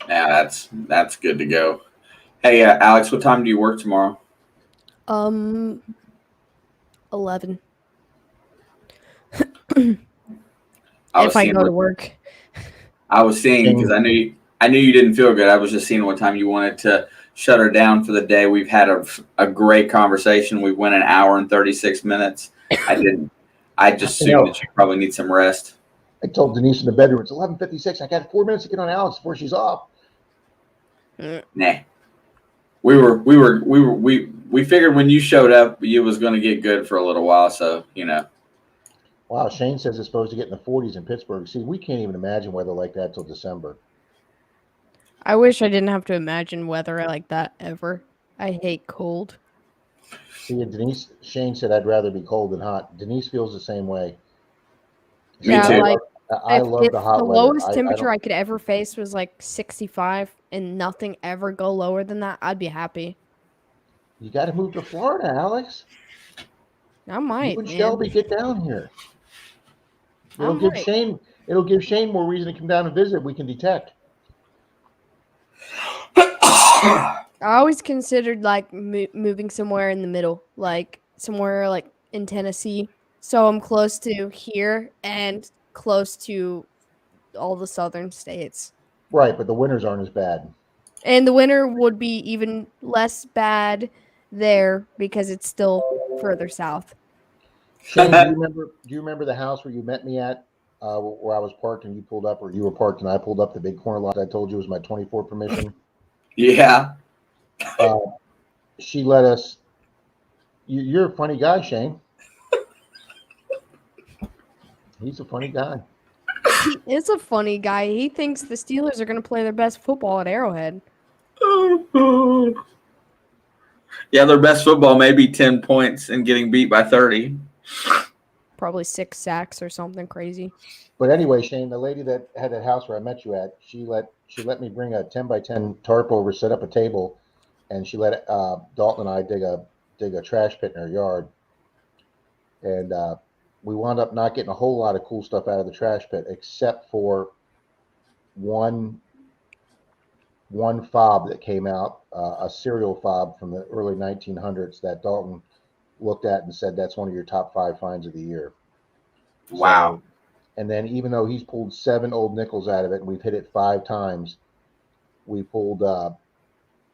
Yeah, that's good to go. Hey, Alex, what time do you work tomorrow? 11. If I go to work. I was seeing, because I knew you didn't feel good. I was just seeing what time you wanted to shut her down for the day. We've had a great conversation. We went an hour and 36 minutes. I just assumed that you probably need some rest. I told Denise in the bedroom, it's 11:56. I got 4 minutes to get on Alex before she's off. Nah. We we figured when you showed up, you was going to get good for a little while. So, Wow, Shane says it's supposed to get in the 40s in Pittsburgh. See, we can't even imagine weather like that till December. I wish I didn't have to imagine weather like that ever. I hate cold. See, and Shane said I'd rather be cold than hot. Denise feels the same way. Me Yeah, too. like I if love the the hot weather. lowest I temperature don't. I could ever face was like 65 and nothing ever go lower than that, I'd be happy. You got to move to Florida, Alex. I You might, and man. Shelby get down here. I might. It'll give Shane more reason to come down and visit. We can detect. I always considered like moving somewhere in the middle, like somewhere like in Tennessee, so I'm close to here and close to all the southern states. Right, but the winters aren't as bad. And the winter would be even less bad there because it's still further south. Shane, do you remember the house where you met me at, where I was parked and you pulled up, or you were parked and I pulled up the big corner lot I told you was my 24 permission? Yeah. Uh, she let us. You're a funny guy, Shane. He's a funny guy. He is a funny guy. He thinks the Steelers are going to play their best football at Arrowhead. Yeah, their best football may be 10 points and getting beat by 30. Probably 6 sacks or something crazy. But anyway, Shane, the lady that had that house where I met you at, she let me bring a 10 by 10 tarp over, set up a table, and she let Dalton and I dig a trash pit in her yard. And we wound up not getting a whole lot of cool stuff out of the trash pit, except for one fob that came out, a cereal fob from the early 1900s that Dalton looked at and said that's one of your top 5 finds of the year. Wow. So, and then even though he's pulled 7 old nickels out of it and we've hit it 5 times, we pulled.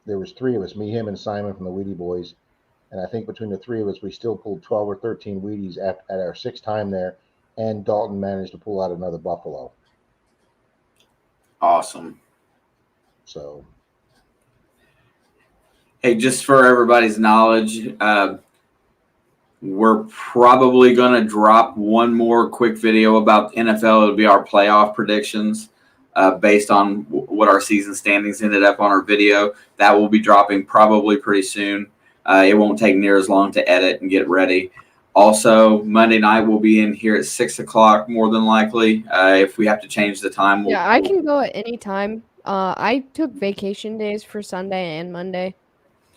There was 3 of us, me, him, and Simon from the Wheatie Boys, and I think between the 3 of us, we still pulled 12 or 13 Wheaties at our 6th time there, and Dalton managed to pull out another buffalo. Awesome. So, hey, just for everybody's knowledge, we're probably going to drop one more quick video about the NFL. It'll be our playoff predictions based on what our season standings ended up on our video. That will be dropping probably pretty soon. It won't take near as long to edit and get ready. Also, Monday night we'll be in here at 6 o'clock more than likely. If we have to change the time, I can go at any time. I took vacation days for Sunday and Monday.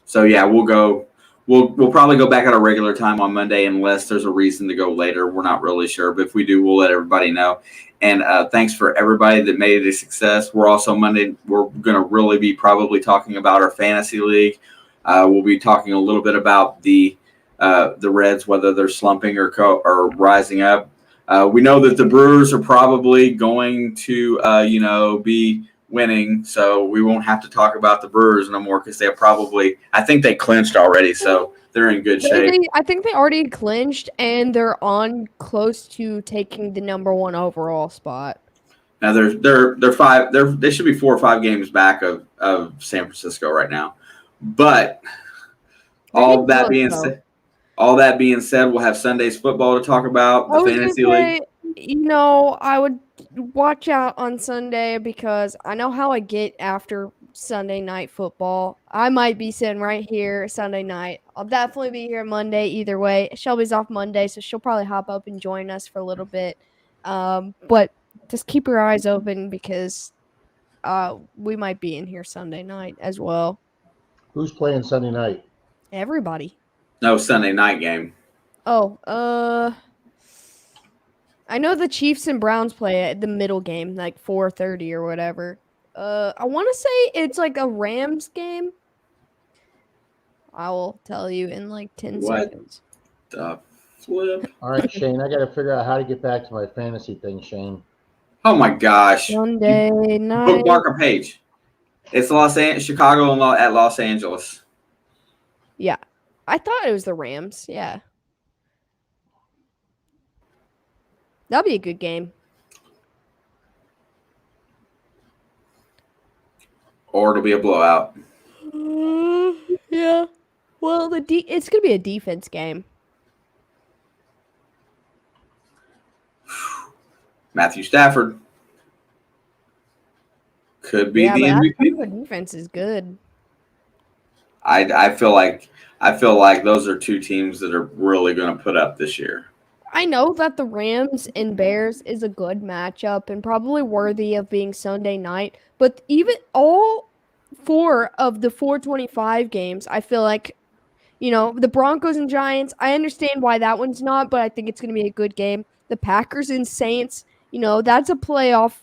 So yeah, we'll go. We'll probably go back at our regular time on Monday unless there's a reason to go later. We're not really sure, but if we do, we'll let everybody know. And thanks for everybody that made it a success. We're also Monday. We're going to really be probably talking about our fantasy league. We'll be talking a little bit about the Reds, whether they're slumping or rising up. We know that the Brewers are probably going to be winning, so we won't have to talk about the Brewers no more because I think they clinched already, so they're in good shape. I think they already clinched, and they're on close to taking the number 1 overall spot. Now they should be 4 or 5 games back of San Francisco right now. But all that being said, we'll have Sunday's football to talk about, the fantasy league. I would watch out on Sunday because I know how I get after Sunday night football. I might be sitting right here Sunday night. I'll definitely be here Monday either way. Shelby's off Monday, so she'll probably hop up and join us for a little bit. But just keep your eyes open because we might be in here Sunday night as well. who's playing Sunday night? Everybody. No, Sunday night game. Oh, I know the Chiefs and Browns play at the middle game, like 4:30 or whatever. I want to say it's like a Rams game. I will tell you in like 10 seconds. The flip. All right, Shane, I got to figure out how to get back to my fantasy thing, Shane. Oh my gosh! Sunday night. Bookmark a page. It's Chicago at Los Angeles. Yeah, I thought it was the Rams. Yeah, that'll be a good game. Or it'll be a blowout. Yeah. Well, it's going to be a defense game. Matthew Stafford could be the but MVP. that defense is good. I feel like those are two teams that are really going to put up this year. I know that the Rams and Bears is a good matchup and probably worthy of being Sunday night, but even all 4 of the 425 games, I feel like, the Broncos and Giants, I understand why that one's not, but I think it's going to be a good game. The Packers and Saints, that's a playoff,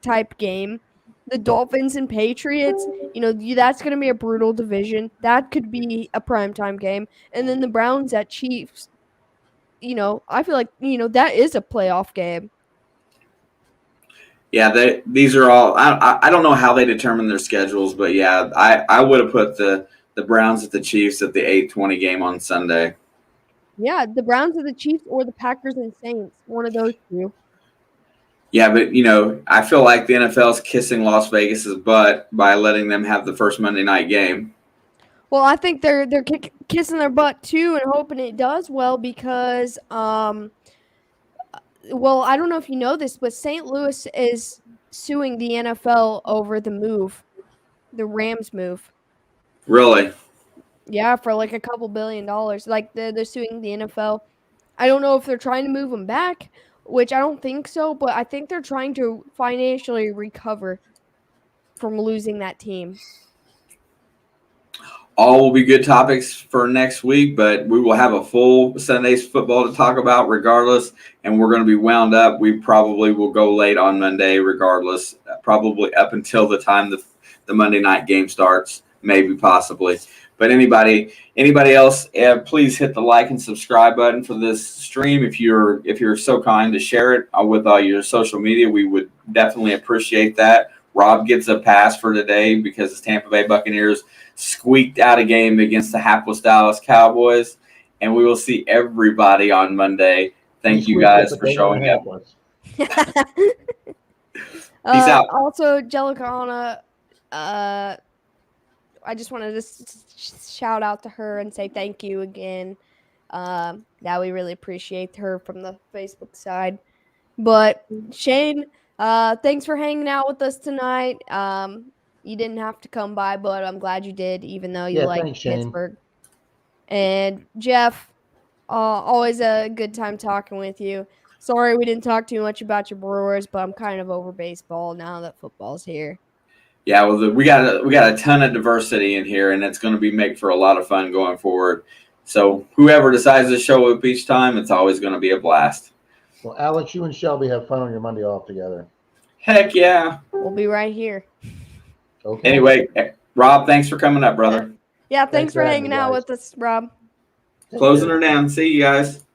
type game. The Dolphins and Patriots, that's going to be a brutal division. That could be a primetime game. And then the Browns at Chiefs, I feel like, that is a playoff game. Yeah, these are all. I don't know how they determine their schedules, but yeah, I would have put the Browns at the Chiefs at the 8:20 game on Sunday. Yeah, the Browns or the Chiefs or the Packers and Saints, one of those two. Yeah, but I feel like the NFL's kissing Las Vegas's butt by letting them have the first Monday night game. Well, I think they're kissing their butt too and hoping it does well because well, I don't know if you know this, but St. Louis is suing the NFL over the Rams move. Really? Yeah, for like a couple $1 billion. Like they're suing the NFL. I don't know if they're trying to move them back, which I don't think so, but I think they're trying to financially recover from losing that team. All will be good topics for next week, but we will have a full Sunday's football to talk about regardless, and we're going to be wound up. We probably will go late on Monday regardless, probably up until the time the Monday night game starts, maybe possibly. But anybody else, please hit the like and subscribe button for this stream. If you're so kind to share it with all your social media, we would definitely appreciate that. Rob gets a pass for today because the Tampa Bay Buccaneers squeaked out a game against the hapless Dallas Cowboys, and we will see everybody on Monday. Thank you guys for showing up. Peace out. Also, Jellicana, I just wanted to shout out to her and say thank you again. That we really appreciate her from the Facebook side. But Shane, thanks for hanging out with us tonight. You didn't have to come by, but I'm glad you did, even though you like Pittsburgh. And Jeff, always a good time talking with you. Sorry we didn't talk too much about your Brewers, but I'm kind of over baseball now that football's here. Yeah, well, we got a ton of diversity in here, and it's going to make for a lot of fun going forward. So whoever decides to show up each time, it's always going to be a blast. Well, Alex, you and Shelby have fun on your Monday off together. Heck yeah. We'll be right here. Okay. Anyway, Rob, thanks for coming up, brother. Yeah, thanks for hanging out with us, Rob. Closing her down. See you guys.